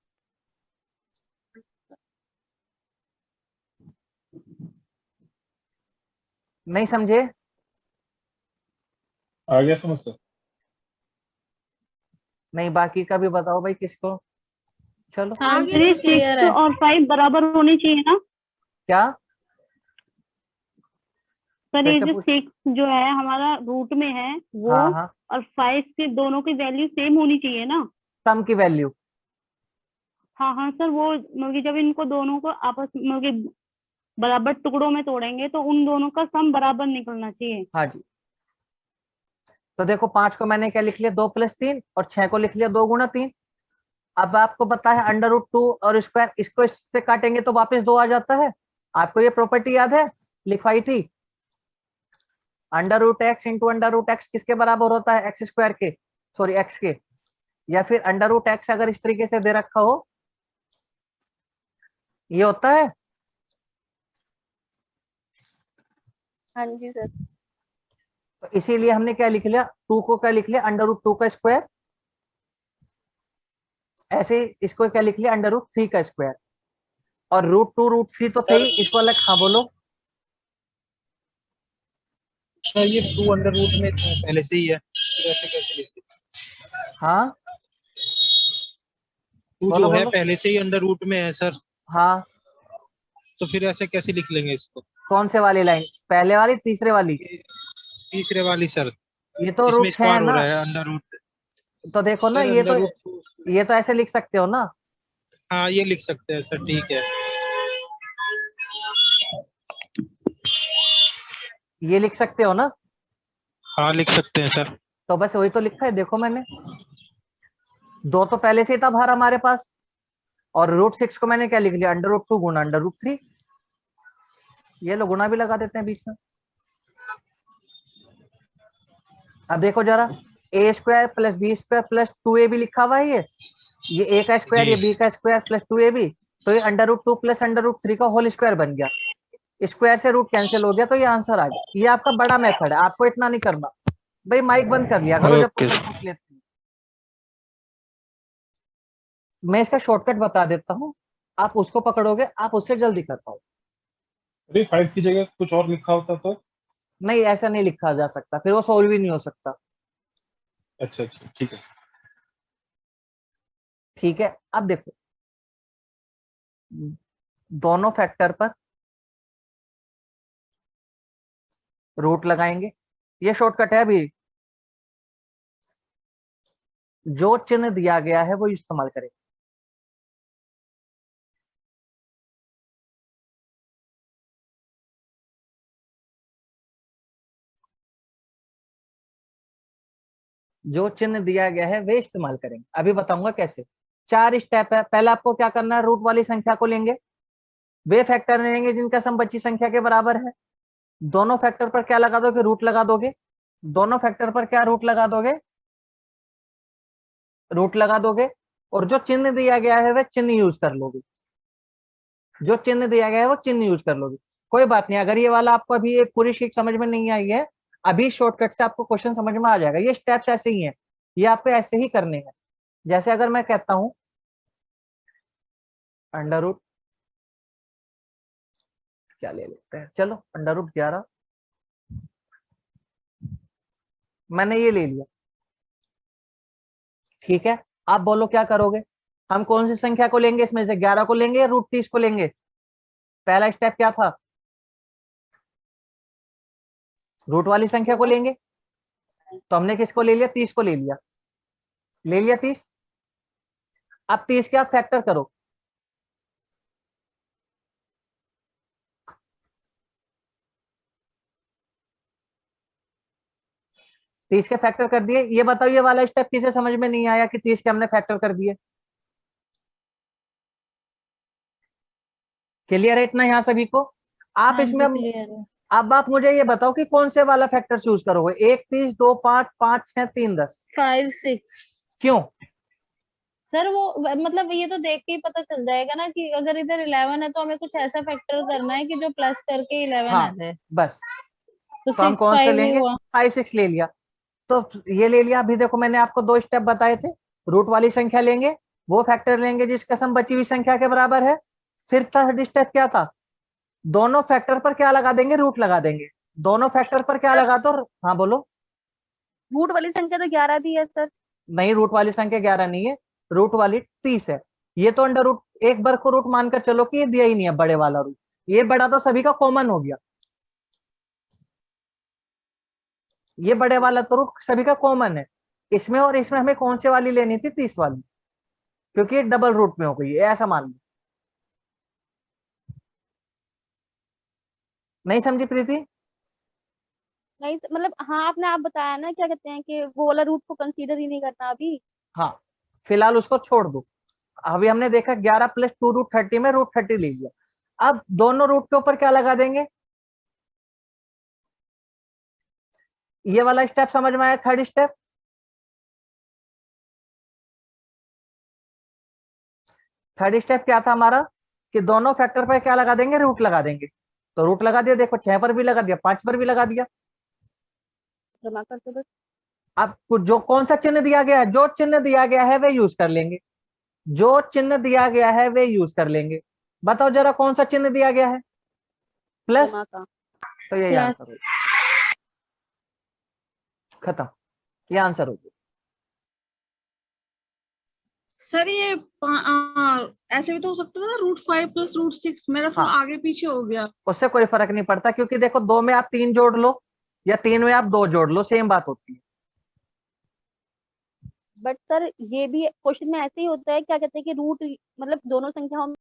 नहीं समझे? आ गया समझ सर। नहीं, बाकी का भी बताओ भाई किसको। चलो हाँ सर ये क्लियर 6 है। और 5 बराबर होनी चाहिए ना क्या सर? फिर ये से जो पूछ। 6 जो है हमारा रूट में है वो, हाँ हाँ, और 5 के दोनों की वैल्यू सेम होनी चाहिए ना? सम की वैल्यू। हाँ हाँ सर, वो मतलब कि जब इनको दोनों को आपस मतलब कि बराबर टुकड़ों में तोड़ेंगे तो उन दोनों का सम बराबर निकलना चाहिए। हाँ जी, तो देखो 5 को मैंने क्या लिख लिया, 2 + 3, और 6 को लिख लिया 2 × 3। अब आपको पता है √2 और स्क्वायर, इसको इससे काटेंगे तो वापस 2 आ जाता है। आपको ये प्रॉपर्टी याद है, लिखवाई थी। √x × √x किसके बराबर होता है? x स्क्वायर के, सॉरी x के। या फिर √x अगर इस तरीके से दे रखा हो, ये होता है। हाँ जी सर। तो इसीलिए हमने क्या लिख लिया, 2 को क्या लिख लिया, √2 का स्क्वायर। ऐसे इसको क्या लिख लिया, √3 का स्क्वायर। और √2 √3 तो थे ही, इसको अलग। हाँ बोलो। सर ये 2 अंडर रूट में पहले से ही है, फिर ऐसे कैसे लिखते? हाँ 2 बोलो जो है बोलो। पहले से ही अंडर रूट में है सर, हाँ, तो फिर ऐसे कैसे लिख लेंगे इसको? कौन से वाली लाइन, पहले वाली तीसरे वाली? ये तीसरे वाली सर, ये तो जिसमें √6 है स्क्वायर हो ना। रहा है अंडर रूट। तो देखो ना, सर अंडर रूट, ये तो ऐसे लिख सकते हो ना। हाँ ये लिख सकते हैं सर, ठीक है। ये लिख सकते हो ना। हाँ लिख सकते हैं सर। तो बस वही तो लिखा है, देखो मैंने 2 तो पहले से ही था बाहर हमारे पास, और √6 को मैंने क्या लिख लिया, √2 गुना √3। ये लो गुना भी लगा देते हैं बीच में। अब देखो जरा, a² + b² + 2ab लिखा हुआ है ये a का स्क्वायर, ये b का स्क्वायर + 2ab। तो ये √2 + √3 का होल स्क्वायर बन गया। स्क्वायर से रूट कैंसिल हो गया, तो ये आंसर आ गया। ये आपका बड़ा मेथड है, आपको इतना नहीं करना। भाई माइक बंद कर लिया करो जब ओके क्वेश्चन पूछ लेते हैं। मैं इसका शॉर्टकट बता देता हूँ, आप उसको पकड़ोगे, आप उससे जल्दी कर पाओ। अरे 5 की जगह कुछ और लिखा होता तो? नहीं, ऐसा नहीं लिखा जा सकता, फिर वो सॉल्व ही नहीं हो सकता। अच्छा अच्छा ठीक है सर। ठीक है, अब देखो दोनों फैक्टर पर रूट लगाएंगे। ये शॉर्टकट है। अभी जो चिन्ह दिया गया है वो इस्तेमाल करें। जो चिन्ह दिया गया है वे इस्तेमाल करेंगे। अभी बताऊंगा कैसे। 4 स्टेप है। पहले आपको क्या करना है, रूट वाली संख्या को लेंगे, वे फैक्टर लेंगे जिनका सम बची संख्या के बराबर है। दोनों फैक्टर पर क्या लगा दोगे, रूट लगा दोगे। दोनों फैक्टर पर क्या रूट लगा दोगे, रूट लगा दोगे। और जो चिन्ह दिया गया है वह चिन्ह यूज कर लोगे। जो चिन्ह दिया गया है वो चिन्ह यूज कर लोगे। कोई बात नहीं, अगर ये वाला आपको अभी एक पूरी शीट समझ में नहीं आई है, अभी शॉर्टकट से आपको क्वेश्चन समझ में आ जाएगा। ये स्टेप्स ऐसे ही हैं, ये आपको ऐसे ही करने हैं। जैसे अगर मैं कहता हूं √ क्या ले लेते हैं, चलो √11 मैंने ये ले लिया। ठीक है, आप बोलो क्या करोगे। हम कौन सी संख्या को लेंगे इसमें से, 11 को लेंगे या √30 को लेंगे? पहला स्टेप क्या था, रूट वाली संख्या को लेंगे। तो हमने किसको ले लिया, 30 को ले लिया। ले लिया 30। अब 30 के आप फैक्टर करो। तीस के फैक्टर कर दिए। ये बताओ ये वाला स्टेप किसे समझ में नहीं आया कि 30 के हमने फैक्टर कर दिए? क्लियर है इतना यहाँ सभी को? आप हाँ इसमें जी क्लियर है। अब आप मुझे ये बताओ कि कौन से वाला फैक्टर चूज करोगे, 1 30 2 5 5 6 3 10? 5 6 क्यों? सर वो मतलब ये तो देख के ही पता चल जाएगा ना कि अगर इधर 11 है तो हमें कुछ ऐसा फैक्टर करना है कि जो प्लस करके 11 हाँ आ जाए। बस, तो तो हम 6 कौन से 5 ही लेंगे? हुआ। 5 6 ले लिया, तो ये ले लिया। अभी देखो मैंने आपको 2 स्टेप बताए थे, रूट वाली संख्या लेंगे, वो फैक्टर लेंगे जिसका सम बची हुई संख्या के बराबर है। फिर थर्ड स्टेप क्या था? दोनों फैक्टर पर क्या लगा देंगे? रूट लगा देंगे। दोनों फैक्टर पर क्या लगा दो? हाँ बोलो। रूट वाली संख्या तो 11 दी है सर। नहीं, रूट वाली संख्या 11 नहीं है, रूट वाली 30 है। ये तो अंडर रूट, एक वर्ग को रूट मानकर चलो कि ये दिया ही नहीं है बड़े वाला रूट, ये बड़ा तो सभी का कॉमन हो गया, ये बड़े वाला तो रूट सभी का कॉमन है। इसमें और इसमें हमें कौन से वाली लेनी थी? 30 वाली, क्योंकि ये डबल रूट में हो गई है, ऐसा मान लो। नहीं समझी प्रीति? नहीं मतलब हाँ, आपने आप बताया ना क्या कहते हैं कि वो वाला रूट को कंसीडर ही नहीं करना अभी। हाँ, फिलहाल उसको छोड़ दो। अभी हमने देखा 11 प्लस 2 रूट 30 में रूट 30 ले लिया। अब दोनों रूट के ऊपर क्या लगा देंगे? ये वाला स्टेप समझ में आया? थर्ड स्टेप, थर्ड स्टेप क्या था हमारा? कि दोनों फैक्टर पर क्या लगा देंगे? रूट लगा देंगे। तो रूट लगा दिया, देखो 6 पर भी लगा दिया, 5 पर भी लगा दिया। जमा करते बस। अब जो कौन सा चिन्ह दिया गया है, जो चिन्ह दिया गया है वे यूज कर लेंगे, जो चिन्ह दिया गया है वे यूज कर लेंगे। बताओ जरा कौन सा चिन्ह दिया गया है? प्लस, जमा का। तो यही प्लस। आंसर हो, खत्म, ये आंसर हो गया। सर ये ऐसे भी तो हो सकता है ना, √5 प्लस √6, मेरा फिर हाँ। आगे पीछे हो गया। उससे कोई फर्क नहीं पड़ता, क्योंकि देखो 2 में आप 3 जोड़ लो या 3 में आप 2 जोड़ लो, सेम बात होती है। बट सर ये भी क्वेश्चन में ऐसे ही होता है, क्या कहते हैं कि रूट मतलब दोनों संख्याओं में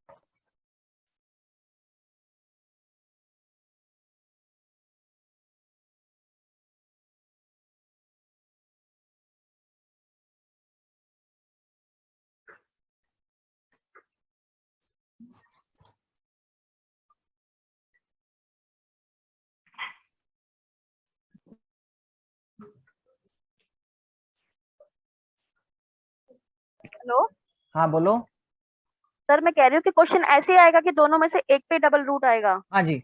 हेलो हाँ बोलो। सर, मैं कह रही हूँ कि क्वेश्चन ऐसे ही आएगा कि दोनों में से एक पे डबल रूट आएगा। हाँ जी,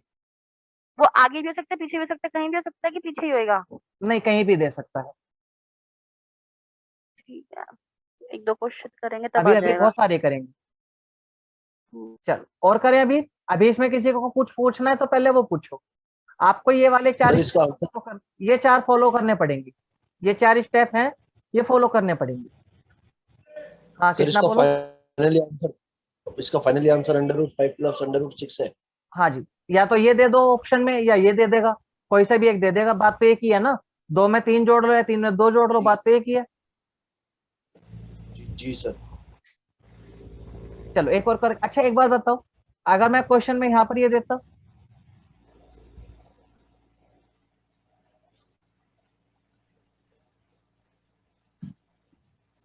वो आगे भी हो सकता है, पीछे भी हो सकता है, कहीं भी हो सकता है कि पीछे ही होएगा। नहीं कहीं भी दे सकता है। ठीक है, एक दो क्वेश्चन करेंगे तब अभी आ अभी जाएगा। बहुत सारे करेंगे। चलो और करें अभी। अभी इसमें किसी को कुछ पूछना है तो पहले वो पूछो। आपको ये वाले 4 सर इसका आंसर, ये 4 फॉलो करने पड़ेंगे, ये 4 स्टेप हैं, ये फॉलो करने पड़ेंगे। हाँ सर कितना इसका बोलो। फाइनली आंसर, इसका फाइनली आंसर √5 प्लस √6 है। हाँ जी, या तो ये दे दो ऑप्शन में या ये दे देगा, कोई सा भी एक दे देगा, बात तो एक ही है ना। 2 में 3 जोड़ लो या 3 में 2 जोड़ लो, बात तो एक ही है। जी सर। चलो एक और कर। अच्छा एक बार बताओ, अगर मैं क्वेश्चन में यहाँ पर ये देता,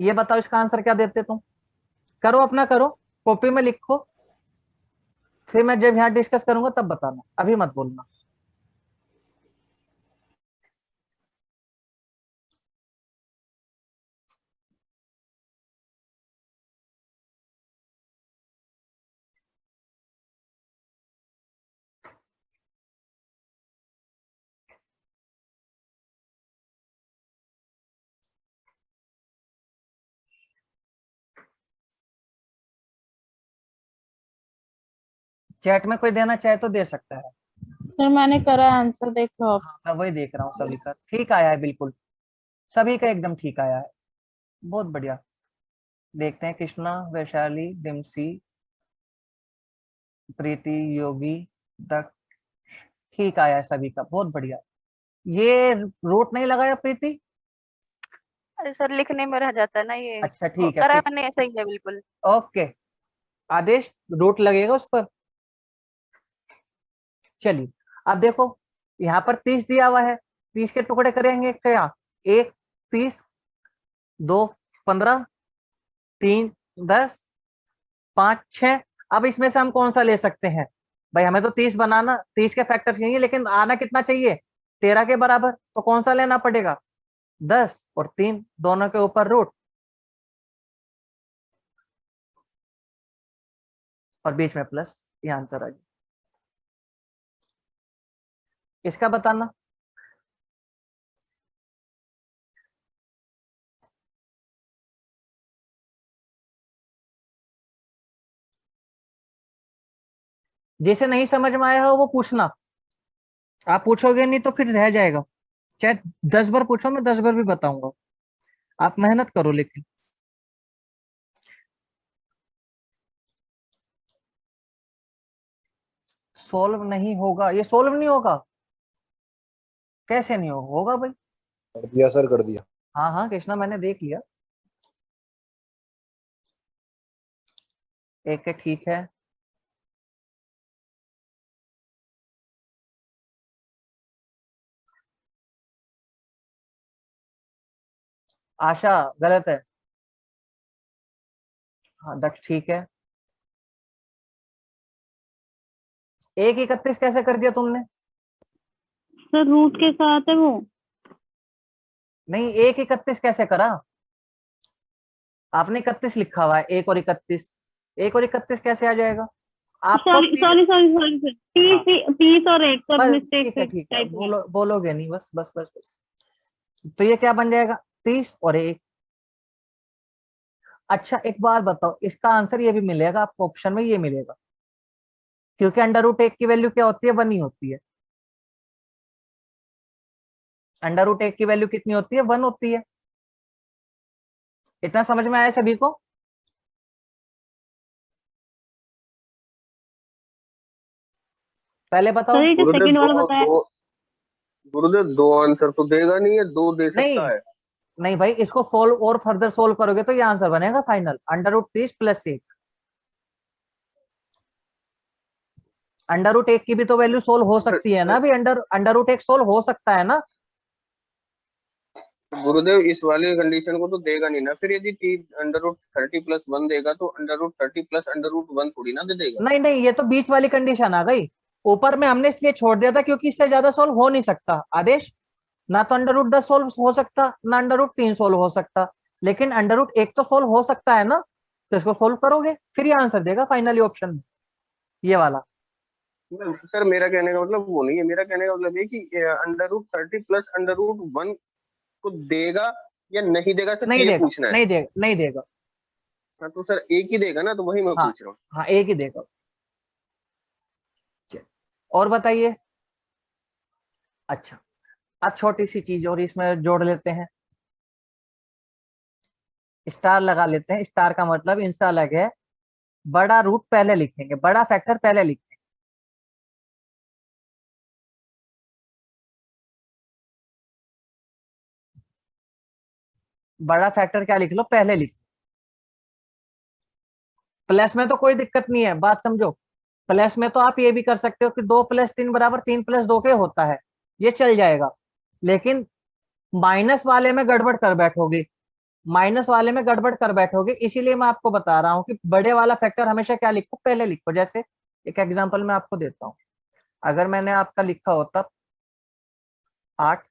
ये बताओ इसका आंसर क्या देते तुम? करो अपना, करो कॉपी में लिखो, फिर मैं जब यहाँ डिस्कस करूंगा तब बताना, अभी मत बोलना। चैट में कोई देना चाहे तो दे सकता है। सर मैंने करा, आंसर देख लो आप। हाँ मैं वही देख रहा हूँ, सभी का ठीक आया है, बिल्कुल सभी का एकदम ठीक आया है, बहुत बढ़िया। देखते हैं, कृष्णा, वैशाली, डिम्सी, प्रीति, योगी, तक ठीक आया है सभी का, बहुत बढ़िया। ये रूट नहीं लगाया प्रीति? अरे सर, लिखने में रह जाता है ना ये। अच्छा ठीक है करा फिर, मैंने ऐसा ही है बिल्कुल। ओके। आदेश, रूट लगेगा उस पर। चलिए अब देखो, यहाँ पर 30 दिया हुआ है, 30 के टुकड़े करेंगे क्या? 1 30, 2 15, 3 10, 5 6। अब इसमें से हम कौन सा ले सकते हैं? भाई हमें तो 30 बनाना, 30 के फैक्टर चाहिए, लेकिन आना कितना चाहिए? 13 के बराबर। तो कौन सा लेना पड़ेगा? 10 और 3 दोनों के ऊपर रूट। और बीच में प्लस, ये आंसर आ गया। इसका बताना। जिसे नहीं समझ में आया हो वो पूछना, आप पूछोगे नहीं तो फिर रह जाएगा। चाहे 10 बार पूछो, मैं 10 बार भी बताऊंगा, आप मेहनत करो। लेकिन सोल्व नहीं होगा, ये सोल्व नहीं होगा। कैसे नहीं होगा? होगा भाई। कर दिया सर, कर दिया। हाँ हाँ कृष्णा, मैंने देख लिया। एक है, ठीक है। आशा गलत है। हाँ दक्ष ठीक है। 1 31 कैसे कर दिया तुमने? सर रूट के साथ है वो। नहीं, 1 31 कैसे करा? आपने 31 लिखा हुआ है, 1 और 31, 1 और 31 कैसे आ जाएगा आपको? Sorry sorry sorry sorry sir, 30 और 1 सर, बस मिस्टेक ठीक है, से ठीक है, टाइप हुआ। बोलोगे नहीं, बस बस बस बस। तो ये क्या बन जाएगा? 30 और 1। अच्छा एक बात बताओ, इसका आंसर ये भी मिलेगा आपको, ऑप्शन में ये मिलेगा, क्योंकि अंडर रूट 1 की वैल्यू क्या होती है? 1 ही होती है। अंडर रूट 1 की वैल्यू कितनी होती है? 1 होती है। इतना समझ में आया सभी को? पहले बताओ। सर ये जो गुरुदेव सेकंड वाला दो बताया, दो गुरुदेव दो आंसर तो देगा नहीं, ये दो दे नहीं सकता है। नहीं भाई, इसको सोल्व और फर्दर सोल्व करोगे तो ये आंसर बनेगा final, under root 30 + 1। Under root 1 की भी तो वैल्यू सोल्व हो सकती है ना अभी, अंडर रूट 1 सोल्व हो सकता है ना? गुरुदेव इस वाले कंडीशन को तो देगा नहीं ना, फिर यदि अंडर रूट 30 + 1 देगा तो अंडर रूट 30 + अंडर रूट 1 थोड़ी ना दे देगा। नहीं नहीं, ये तो बीच वाली कंडीशन आ गई। ऊपर में हमने इसलिए छोड़ दिया था क्योंकि इससे ज्यादा सोल्व हो नहीं सकता आदेश। ना तो अंडर रूट 10 सोल्व हो सकता, ना अंडर रूट 3 सोल्व हो सकता, लेकिन अंडर रूट 1 तो सोल्व हो सकता है ना। तो इसको सोल्व करोगे फिर ये आंसर देगा फाइनली ऑप्शन में, ये वाला। सर मेरा कहने का मतलब वो नहीं है, मेरा कहने का मतलब ये कि अंडर रूट 30 + अंडर रूट 1 को देगा या नहीं देगा, सिर्फ नहीं ये देगा, पूछना है। नहीं देगा, नहीं देगा। हाँ तो सर एक ही देगा ना, तो वही मैं हाँ पूछ रहा हूँ। हाँ, एक ही देगा। चलिए, और बताइए। अच्छा, अब छोटी सी चीज और इसमें जोड़ लेते हैं, स्टार लगा लेते हैं। स्टार का मतलब इनसे अलग है, बड़ा रूट पहले लिखेंगे, बड़ा फैक्टर पहले लिखेंगे। बड़ा फैक्टर क्या लिख लो? पहले लिख। प्लस में तो कोई दिक्कत नहीं है, बात समझो। प्लस में तो आप ये भी कर सकते हो कि 2 + 3 = 3 + 2 के होता है, ये चल जाएगा। लेकिन माइनस वाले में गड़बड़ कर बैठोगे, माइनस वाले में गड़बड़ कर बैठोगे, इसीलिए मैं आपको बता रहा हूं कि बड़े वाला फैक्टर हमेशा क्या लिखो? पहले लिखो। जैसे एक एग्जांपल मैं आपको देता हूं, अगर मैंने आपका लिखा होता 8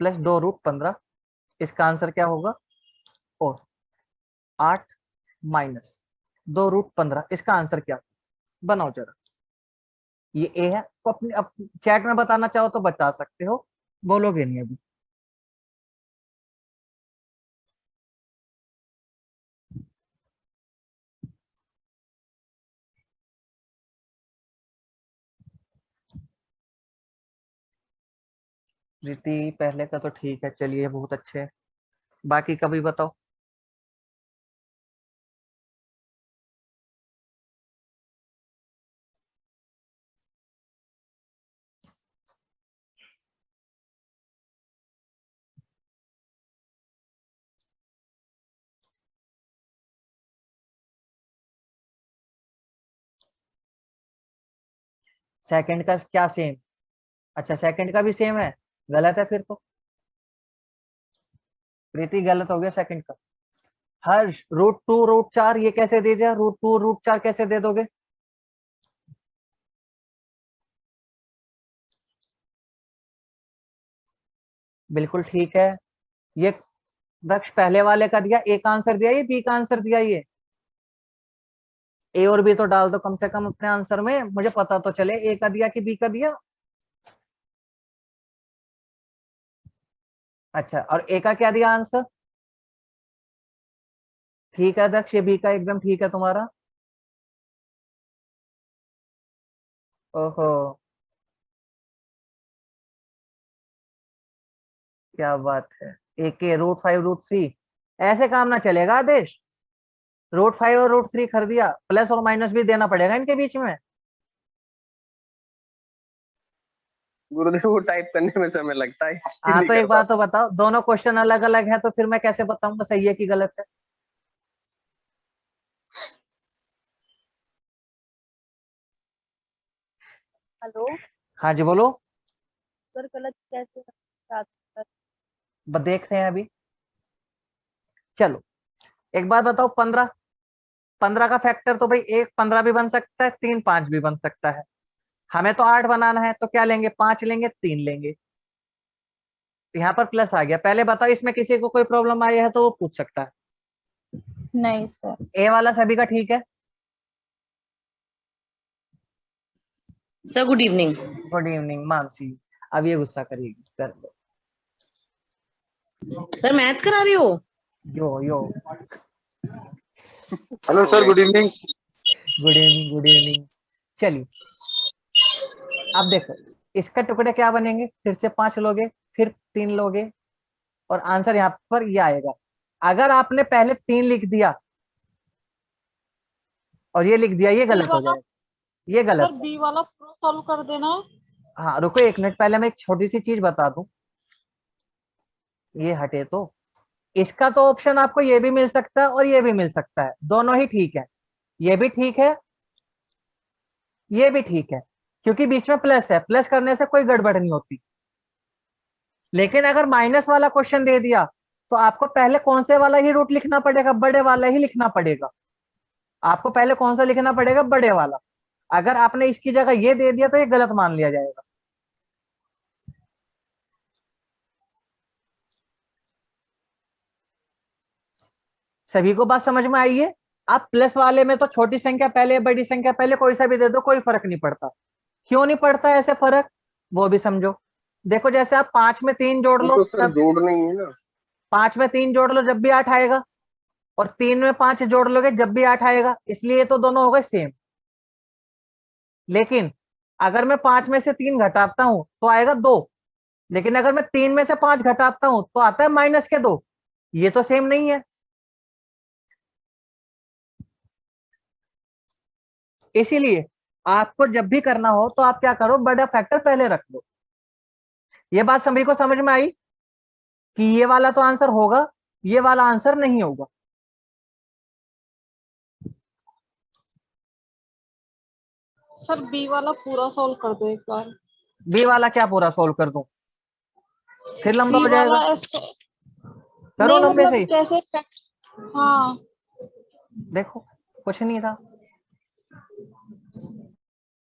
+ 2√15, इसका आंसर क्या होगा? और 8 - 2√15, इसका आंसर क्या? बनाओ जरा। ये ए है, तो अपने चैट में बताना चाहो तो बता सकते हो, बोलोगे नहीं अभी। प्रीति पहले का तो ठीक है, चलिए बहुत अच्छे है। बाकी का भी बताओ। सेकंड का क्या सेम? अच्छा सेकंड का भी सेम है, गलत है फिर तो। प्रीति गलत हो गया सेकंड का। हर्ष, √2 √4 ये कैसे दे दिया? √2 √4 कैसे दे दोगे? बिल्कुल ठीक है। ये दक्ष पहले वाले का दिया, ए का आंसर दिया, ये बी का आंसर दिया, ये ए और बी तो डाल दो कम से कम अपने आंसर में, मुझे पता तो चले ए का दिया कि बी का दिया। अच्छा, और ए का क्या दिया आंसर? ठीक है दक्ष, ये बी का एकदम ठीक है तुम्हारा। ओहो, क्या बात है। ए के √5 √3, ऐसे काम ना चलेगा आदेश। √5 और √3 कर दिया, प्लस और माइनस भी देना पड़ेगा इनके बीच में। गुरुदेव वो टाइप करने में समय लगता है, इसलिए हाँ नहीं तो कर एक बात पाता। तो बताओ, दोनों क्वेश्चन अलग अलग है तो फिर मैं कैसे बताऊंगा सही है कि गलत है? हेलो हाँ जी बोलो। सर, गलत कैसे बात कर? देखते हैं अभी। चलो एक बात बताओ, 15 का फैक्टर तो भाई 1 15 भी बन सकता है, 3 5 भी बन सकता है। हमें तो 8 बनाना है, तो क्या लेंगे? 5 लेंगे, 3 लेंगे। यहाँ पर प्लस आ गया। पहले बताओ इसमें किसी को कोई प्रॉब्लम आई है तो वो पूछ सकता है। नहीं सर। ए वाला सभी का ठीक है? Sir good evening. Good evening Mansi. अब ये गुस्सा करेगी, कर दो। सर मैथ्स करा रहे हो? Yo yo. Hello sir, good evening. Good evening, good evening. चलिए अब देखो, इसका टुकड़े क्या बनेंगे? फिर से 5 लोगे, फिर 3 लोगे, और आंसर यहाँ पर ये आएगा। अगर आपने पहले 3 लिख दिया और ये लिख दिया, ये गलत हो जाएगा, ये गलत है। बी वाला पूरा सॉल्व कर देना। हाँ रुको 1 मिनट, पहले मैं एक छोटी सी चीज बता दूं। ये हटे तो इसका तो ऑप्शन आपको ये भी मिल सकता है और ये भी मिल सकता है, दोनों ही ठीक है। ये भी ठीक है, ये भी ठीक है, क्योंकि बीच में प्लस है, प्लस करने से कोई गड़बड़ नहीं होती। लेकिन अगर माइनस वाला क्वेश्चन दे दिया तो आपको पहले कौन से वाला ही रूट लिखना पड़ेगा? बड़े वाला ही लिखना पड़ेगा। आपको पहले कौन सा लिखना पड़ेगा? बड़े वाला। अगर आपने इसकी जगह ये दे दिया तो ये गलत मान लिया जाएगा। सभी को बात समझ में आई है? आप प्लस वाले में तो छोटी संख्या पहले, बड़ी संख्या पहले, कोई सा भी दे दो, कोई फर्क नहीं पड़ता। क्यों नहीं पड़ता ऐसे फर्क, वो भी समझो। देखो जैसे आप 5 में 3 जोड़ वो लो तो सर तब, जोड़ नहीं है ना। 5 में 3 जोड़ लो जब भी 8 आएगा, और 3 में 5 जोड़ लोगे जब भी 8 आएगा, इसलिए तो दोनों हो गए सेम। लेकिन अगर मैं 5 में से 3 घटाता हूं तो आएगा 2, लेकिन अगर मैं 3 में से 5 घटाता हूं तो आता है -2। ये तो सेम नहीं है। इसीलिए आपको जब भी करना हो तो आप क्या करो, बड़ा फैक्टर पहले रख दो। ये बात सभी को समझ में आई कि ये वाला तो आंसर होगा, ये वाला आंसर नहीं होगा। सर बी वाला पूरा सॉल्व कर दो एक बार। बी वाला क्या पूरा सोल्व कर दूं? फिर लंबा बी हो जाएगा। वाला करो नहीं लंबे मतलब से ही। कैसे हाँ देखो कुछ नहीं था,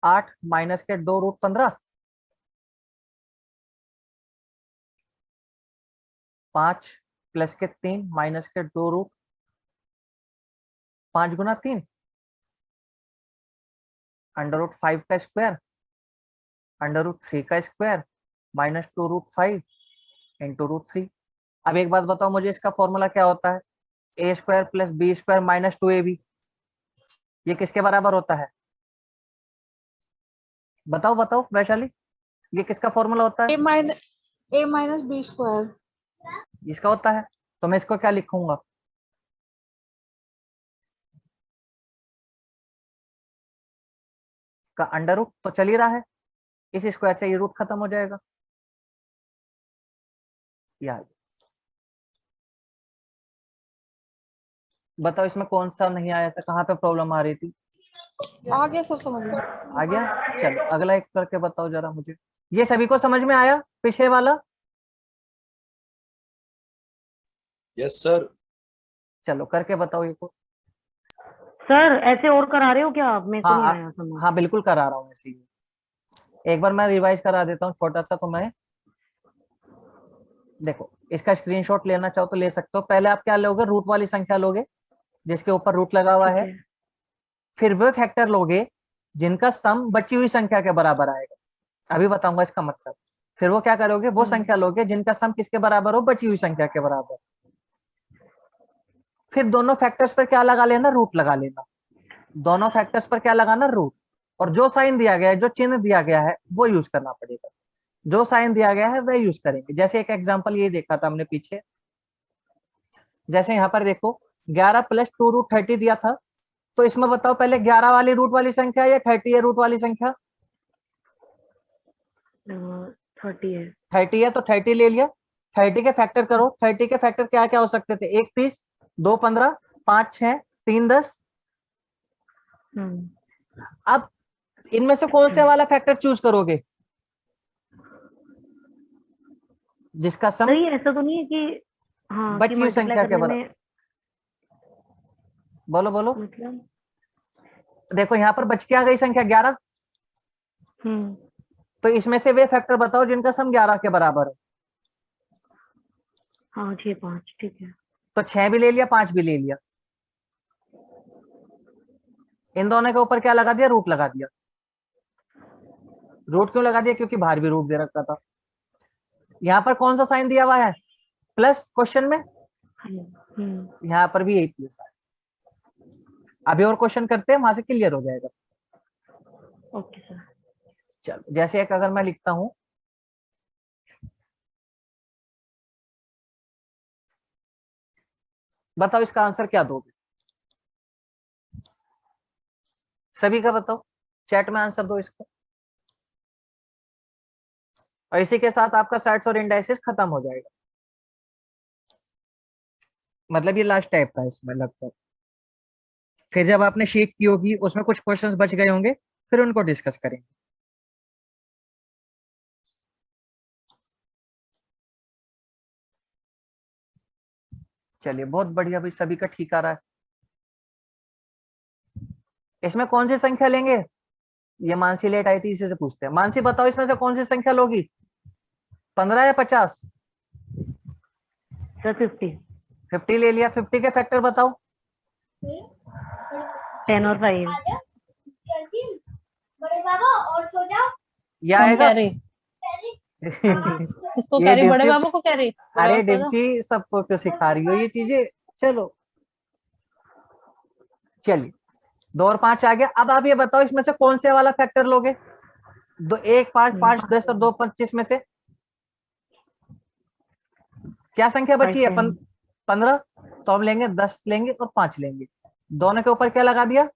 8 माइनस के 2 √15, 5 प्लस के 3 माइनस के 2 रूट, 5 गुना 3, √5 का स्क्वायर, √3 का स्क्वायर, -2 √5 इंटू √3। अब एक बात बताओ मुझे, इसका फॉर्मूला क्या होता है? a² + b² - 2ab। ये किसके बराबर होता है? बताओ बताओ वैशाली, ये किसका फॉर्मूला होता है? ए माइनस बी स्क्वायर। इसका होता है। तो मैं इसको क्या लिखूंगा? का अंडर रूट तो चल ही रहा है, इस स्क्वायर से ये रूट खत्म हो जाएगा। यार बताओ इसमें कौन सा नहीं आया था, कहाँ पे प्रॉब्लम आ रही थी? आ गया सर समझ में। आ गया। चलो अगला एक करके बताओ जरा मुझे। ये सभी को समझ में आया पीछे वाला? Yes sir. चलो करके बताओ ये को। सर ऐसे और करा रहे हो क्या आप? मेरे को नहीं हाँ आया समझ। हाँ बिल्कुल करा रहा हूँ ऐसे ही। एक बार मैं रिवाइज करा देता हूँ छोटा सा, तो मैं देखो इसका स्क्रीनशॉट लेना चाहो तो ले सकते हो। पहले आप क्या लोगे? रूट वाली संख्या लोगे जिसके ऊपर रूट लगा हुआ ठीक है। है। फिर वे फैक्टर लोगे जिनका सम बची हुई संख्या के बराबर आएगा। अभी बताऊंगा इसका मतलब। फिर वो क्या करोगे, वो संख्या लोगे जिनका सम किसके बराबर हो, बची हुई संख्या के बराबर। फिर दोनों फैक्टर्स पर क्या लगा लेना, रूट लगा लेना। दोनों फैक्टर्स पर क्या लगाना, रूट। और जो साइन दिया गया है, जो चिन्ह दिया गया है, वो यूज करना पड़ेगा। जो साइन दिया गया है वह यूज करेंगे। जैसे एक एग्जांपल ये देखा था हमने पीछे, जैसे यहाँ पर देखो 11 प्लस 2 रूट 30 दिया था। तो इसमें बताओ पहले 11 वाली रूट वाली संख्या या 30 है रूट वाली संख्या? 30 है। 30 है तो 30 ले लिया। 30 के फैक्टर करो। 30 के फैक्टर क्या क्या हो सकते थे, 1 30, 2 15, 5 6, 3 10। अब इनमें से कौन से वाला फैक्टर चूज करोगे जिसका सम नहीं ऐसा तो नहीं है कि हाँ बची कि हुई multiply संख्या के करने बराबर। में बोलो बोलो। मतलब देखो यहाँ पर बच के आ गई संख्या 11। तो इसमें से वे फैक्टर बताओ जिनका सम 11 के बराबर है। हाँ 6 5 ठीक है। तो 6 भी ले लिया, 5 भी ले लिया। इन दोनों के ऊपर क्या लगा दिया, रूट लगा दिया। रूट क्यों लगा दिया, क्योंकि बाहर भी रूट दे रखा था। यहाँ पर कौन सा साइन दिया हुआ है, प्लस क्वेश्चन में। यहाँ पर भी यही प्लस है। अभी और क्वेश्चन करते हैं, वहां से क्लियर हो जाएगा। Okay sir. चलो जैसे एक अगर मैं लिखता हूं, बताओ इसका आंसर क्या दोगे, सभी का बताओ, चैट में आंसर दो इसका। और इसी के साथ आपका सेट्स और इंडाइसेस खत्म हो जाएगा। मतलब ये लास्ट टाइप का है इसमें लगभग। फिर जब आपने शीट की होगी उसमें कुछ क्वेश्चंस बच गए होंगे, फिर उनको डिस्कस करेंगे। चलिए बहुत बढ़िया भाई, सभी का ठीक आ रहा है। इसमें कौन सी संख्या लेंगे, ये मानसी लेट आई थी, इसी से पूछते हैं। मानसी बताओ इसमें से कौन सी संख्या लोगी, 15 या 50? सर 50। 50 ले लिया। 50 के फैक्टर बताओ। 10 और 5। बड़े बाबा और सो जाओ। ये आएगा। इसको ये कह रही, बड़े डिम्सी, बाबू को कह रही। अरे डिम्सी सबको क्यों सिखा रही हो ये चीजें। चलो चलिए 2 और 5 आ गया। अब आप ये बताओ इसमें से कौन से वाला फैक्टर लोगे, 1 5 5 10 और 2 25 में से क्या संख्या बची है, 15। तो हम लेंगे 10 लेंगे और 5 लेंगे। दोनों के ऊपर क्या लगा दिया,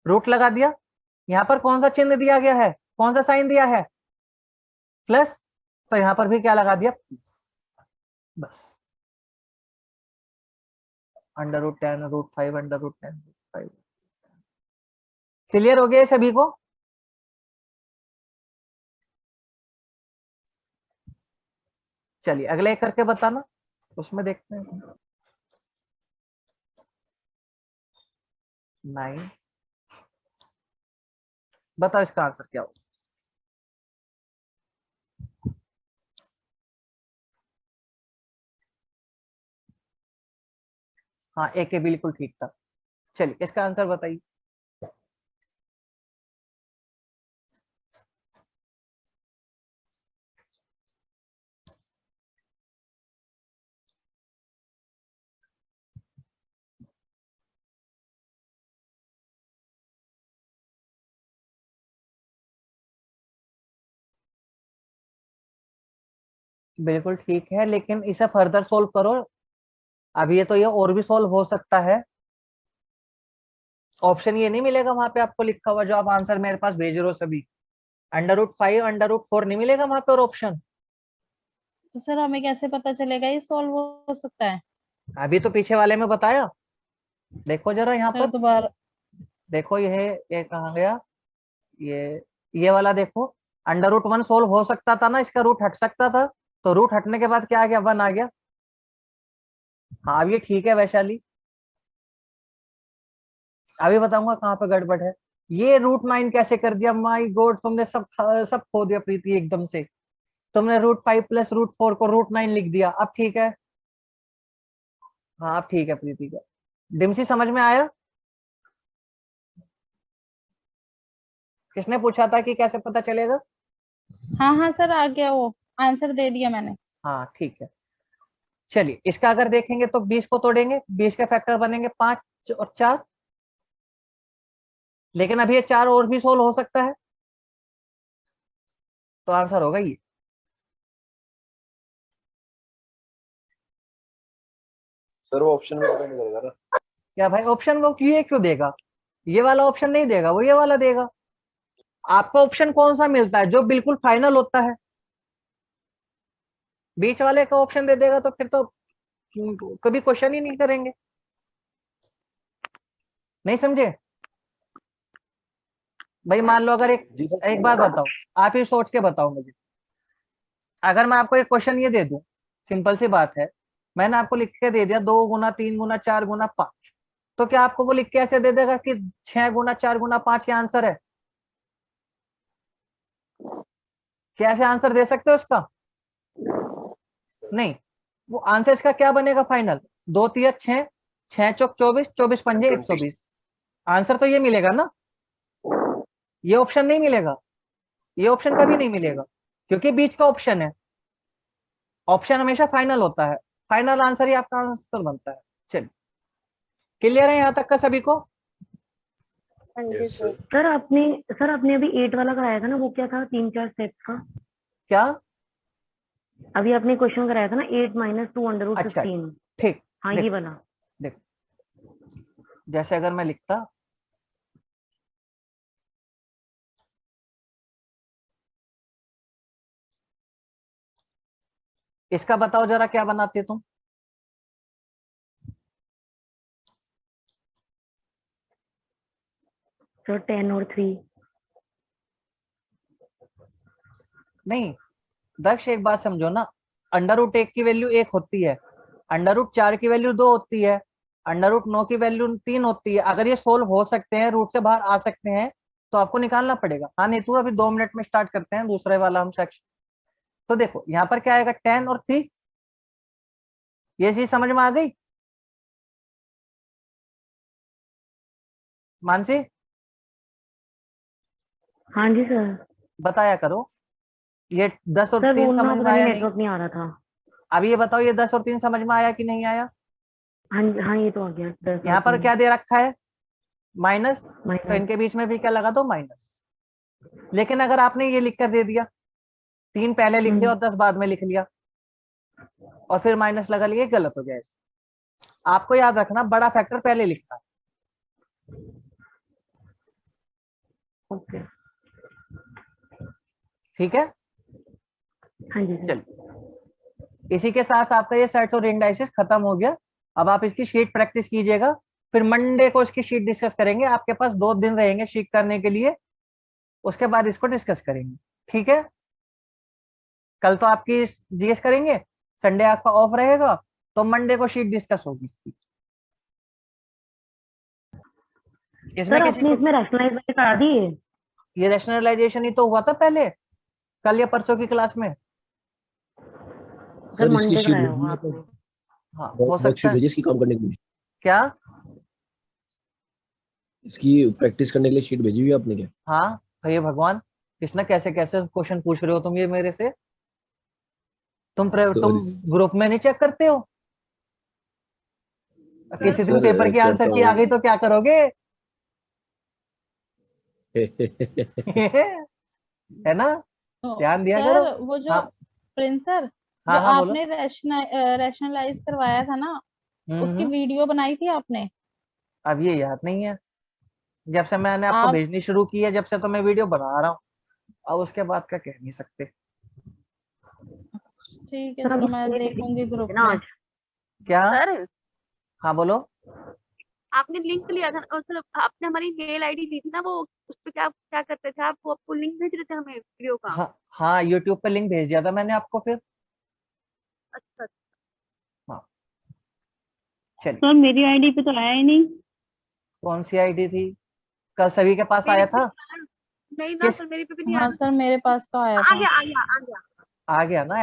रूट लगा दिया। यहाँ पर कौन सा चिन्ह दिया गया है, कौन सा साइन दिया है, प्लस। तो यहाँ पर भी क्या लगा दिया, प्लस। बस √10 √5 √10 √5। क्लियर हो गया सभी को? चलिए अगले एक करके बताना, उसमें देखते हैं। 9। बताओ इसका आंसर क्या होगा। हाँ एक बिल्कुल ठीक था। चलिए इसका आंसर बताइए। बिल्कुल ठीक है, लेकिन इसे फर्दर सोल्व करो। अभी ये तो ये और भी सोल्व हो सकता है। ऑप्शन ये नहीं मिलेगा वहां पे आपको लिखा हुआ, जो आप आंसर मेरे पास भेज रहे हो सभी। √5 √4 नहीं मिलेगा वहां पे और ऑप्शन। तो सर हमें कैसे पता चलेगा ये सॉल्व हो सकता है? अभी तो पीछे वाले में बताया, देखो जरा यहाँ पर। दोबारा देखो ये कहाँ गया, ये वाला देखो। √1 सोल्व हो सकता था ना, इसका रूट हट सकता था। तो रूट हटने के बाद क्या आ गया, 1 आ गया। हाँ अब ये ठीक है वैशाली। अभी बताऊंगा कहाँ पे गड़बड़ है। ये √9 कैसे कर दिया, माय गॉड, तुमने सब खो दिया प्रीति एकदम से। तुमने √5 प्लस √4 को √9 लिख दिया। अब ठीक है, हाँ अब ठीक है प्रीति का। डिम्सी समझ में आया? किसने पूछा था कि कैसे पता चलेगा? हाँ हाँ सर, आ गया, वो आंसर दे दिया मैंने। हाँ ठीक है, चलिए इसका अगर देखेंगे तो 20 को तोड़ेंगे, 20 के फैक्टर बनेंगे 5 और 4, लेकिन अभी ये 4 और भी सोल्व हो सकता है, तो आंसर होगा ये। सर वो ऑप्शन में डिपेंड करेगा ना। क्या भाई ऑप्शन वो ये क्यों देगा? ये वाला ऑप्शन नहीं देगा, वो ये वाला देगा। आपको ऑप्शन कौन सा मिलता है? जो बिल्कुल फाइनल होता है। बीच वाले का ऑप्शन दे देगा तो फिर तो कभी क्वेश्चन ही नहीं करेंगे। नहीं समझे भाई? मान लो अगर एक बात बताओ, आप ही सोच के बताओ मुझे, अगर मैं आपको एक क्वेश्चन ये दे दूं, सिंपल सी बात है, मैंने आपको लिख के दे दिया 2 गुना 3 गुना 4 गुना 5, तो क्या आपको वो लिख के ऐसे दे देगा कि 6 गुना 4 गुना 5 का आंसर है? क्या ऐसे आंसर दे सकते हो इसका? नहीं। वो आंसर इसका क्या बनेगा फाइनल? 2 3 6, 6 चौक 24, 24 पंजे 120। आंसर तो ये मिलेगा ना, ये ऑप्शन नहीं मिलेगा, ये ऑप्शन कभी नहीं मिलेगा, क्योंकि बीच का ऑप्शन है। ऑप्शन हमेशा फाइनल होता है, फाइनल आंसर ही आपका आंसर बनता है। चलिए, क्लियर है यहाँ तक का सभी को? Yes sir. सर आपने अभी 8 वाला कराया था ना, वो क्या था 3-4 स्टेप्स का? क्या? अभी आपने क्वेश्चन कराया था ना 8 माइनस 2 अंडर रूट अच्छा 15। ठीक, हाँ ये वाला। देखो जैसे अगर मैं लिखता इसका, बताओ जरा क्या बनाते तुम? सर 10 और 3। नहीं दक्ष, एक बात समझो ना, अंडर रूट 1 की वैल्यू 1 होती है, अंडर रूट 4 की वैल्यू 2 होती है, अंडर रूट 9 की वैल्यू 3 होती है। अगर ये सोल्व हो सकते हैं, रूट से बाहर आ सकते हैं, तो आपको निकालना पड़ेगा। हाँ नहीं तो अभी 2 मिनट में स्टार्ट करते हैं दूसरे वाला हम सेक्शन। तो देखो यहाँ पर क्या आएगा, 10 और 3। ये चीज समझ में आ गई मानसी? हाँ जी सर। बताया करो, ये 10 और सर 3 वो ना समझ में पता नहीं आया नहीं? नेटवर्क नहीं आ रहा था। अब ये बताओ, ये 10 और 3 समझ में आया कि नहीं आया? हाँ हाँ ये तो आ गया 10 यहाँ पर क्या दे रखा है, माइनस, तो माइनस। इनके बीच में भी क्या लगा दो, माइनस। लेकिन अगर आपने ये लिख कर दे दिया, 3 पहले लिख लिया और 10 बाद में लिख लिया, और फिर माइनस लगा लिया, गलत हो जाएगा। आपको याद रखना, बड़ा फैक्टर पहले लिखना है। ओके ठीक है, हाँ जी सर। चलिए इसी के साथ आपका ये सेट और इंडाइसिस खत्म हो गया। अब आप इसकी शीट प्रैक्टिस कीजिएगा, फिर मंडे को इसकी शीट डिस्कस करेंगे। आपके पास 2 दिन रहेंगे शीट करने के लिए, उसके बाद इसको डिस्कस करेंगे। ठीक है, कल तो आपकी जीएस करेंगे, संडे आपका ऑफ रहेगा, तो मंडे को शीट डिस्कस होगी इसकी। इसमें सर किसी आपने को इसमें रैशनलाइज करा दी है? ये रैशनलाइजेशन ही तो हुआ था पहले, कल या परसों की क्लास में। सर सर इसकी मंडे शीट कराया भेजी होगा है आपने। हाँ हो सकता वर्कशीट है। भेजी इसकी काम करने के लिए, क्या? इसकी प्रैक्टिस करने के लिए शीट भेजी हुई है आपने क्या? हाँ हे भगवान, कृष्णा कैसे कैसे क्वेश्चन पूछ रहे हो तुम ये मेरे से? तुम Sorry, ग्रुप में नहीं चेक करते हो? किसी दिन सर, पेपर की आंसर करता की आ गई हूँ। तो क्या करोगे? है ना, तो ध्यान दिया करो। सर वो जो हाँ प्रिंस सर, जो हाँ हाँ बोलो। आपने रैशनलाइज करवाया था ना, उसकी हम्म। वीडियो बनाई थी आपने? अब ये याद नहीं है, जब से मैंने आपको आप भेजनी शुरू की है, जब से तो मैं वीडियो बना रहा हूँ, अब उसके बाद का कह नहीं सकते। ठीक है, सर चलो अब मैं ये देखूंगी ग्रुप ना में। आज। क्या? सर हाँ बोलो। आपने लिंक लिया था और सर आपने हमारी मेल आईडी दी थी ना, वो उस पे क्या क्या करते थे आप? वो आपको लिंक भेज रहे थे हमें वीडियो का? हाँ हाँ, यूट्यूब पे लिंक भेज दिया था मैंने आपको फिर। अच्छा हाँ चलिए। सर मेरी आईडी पे तो आया ही नहीं। कौन सी आईडी थी? कल सभी के पास मेरे आया पे था? नहीं ना किस? सर, मेरे पे भी नहीं हाँ आया। सर मेरे पास तो आया आ था। गया आ गया आ गया। आ गया ना?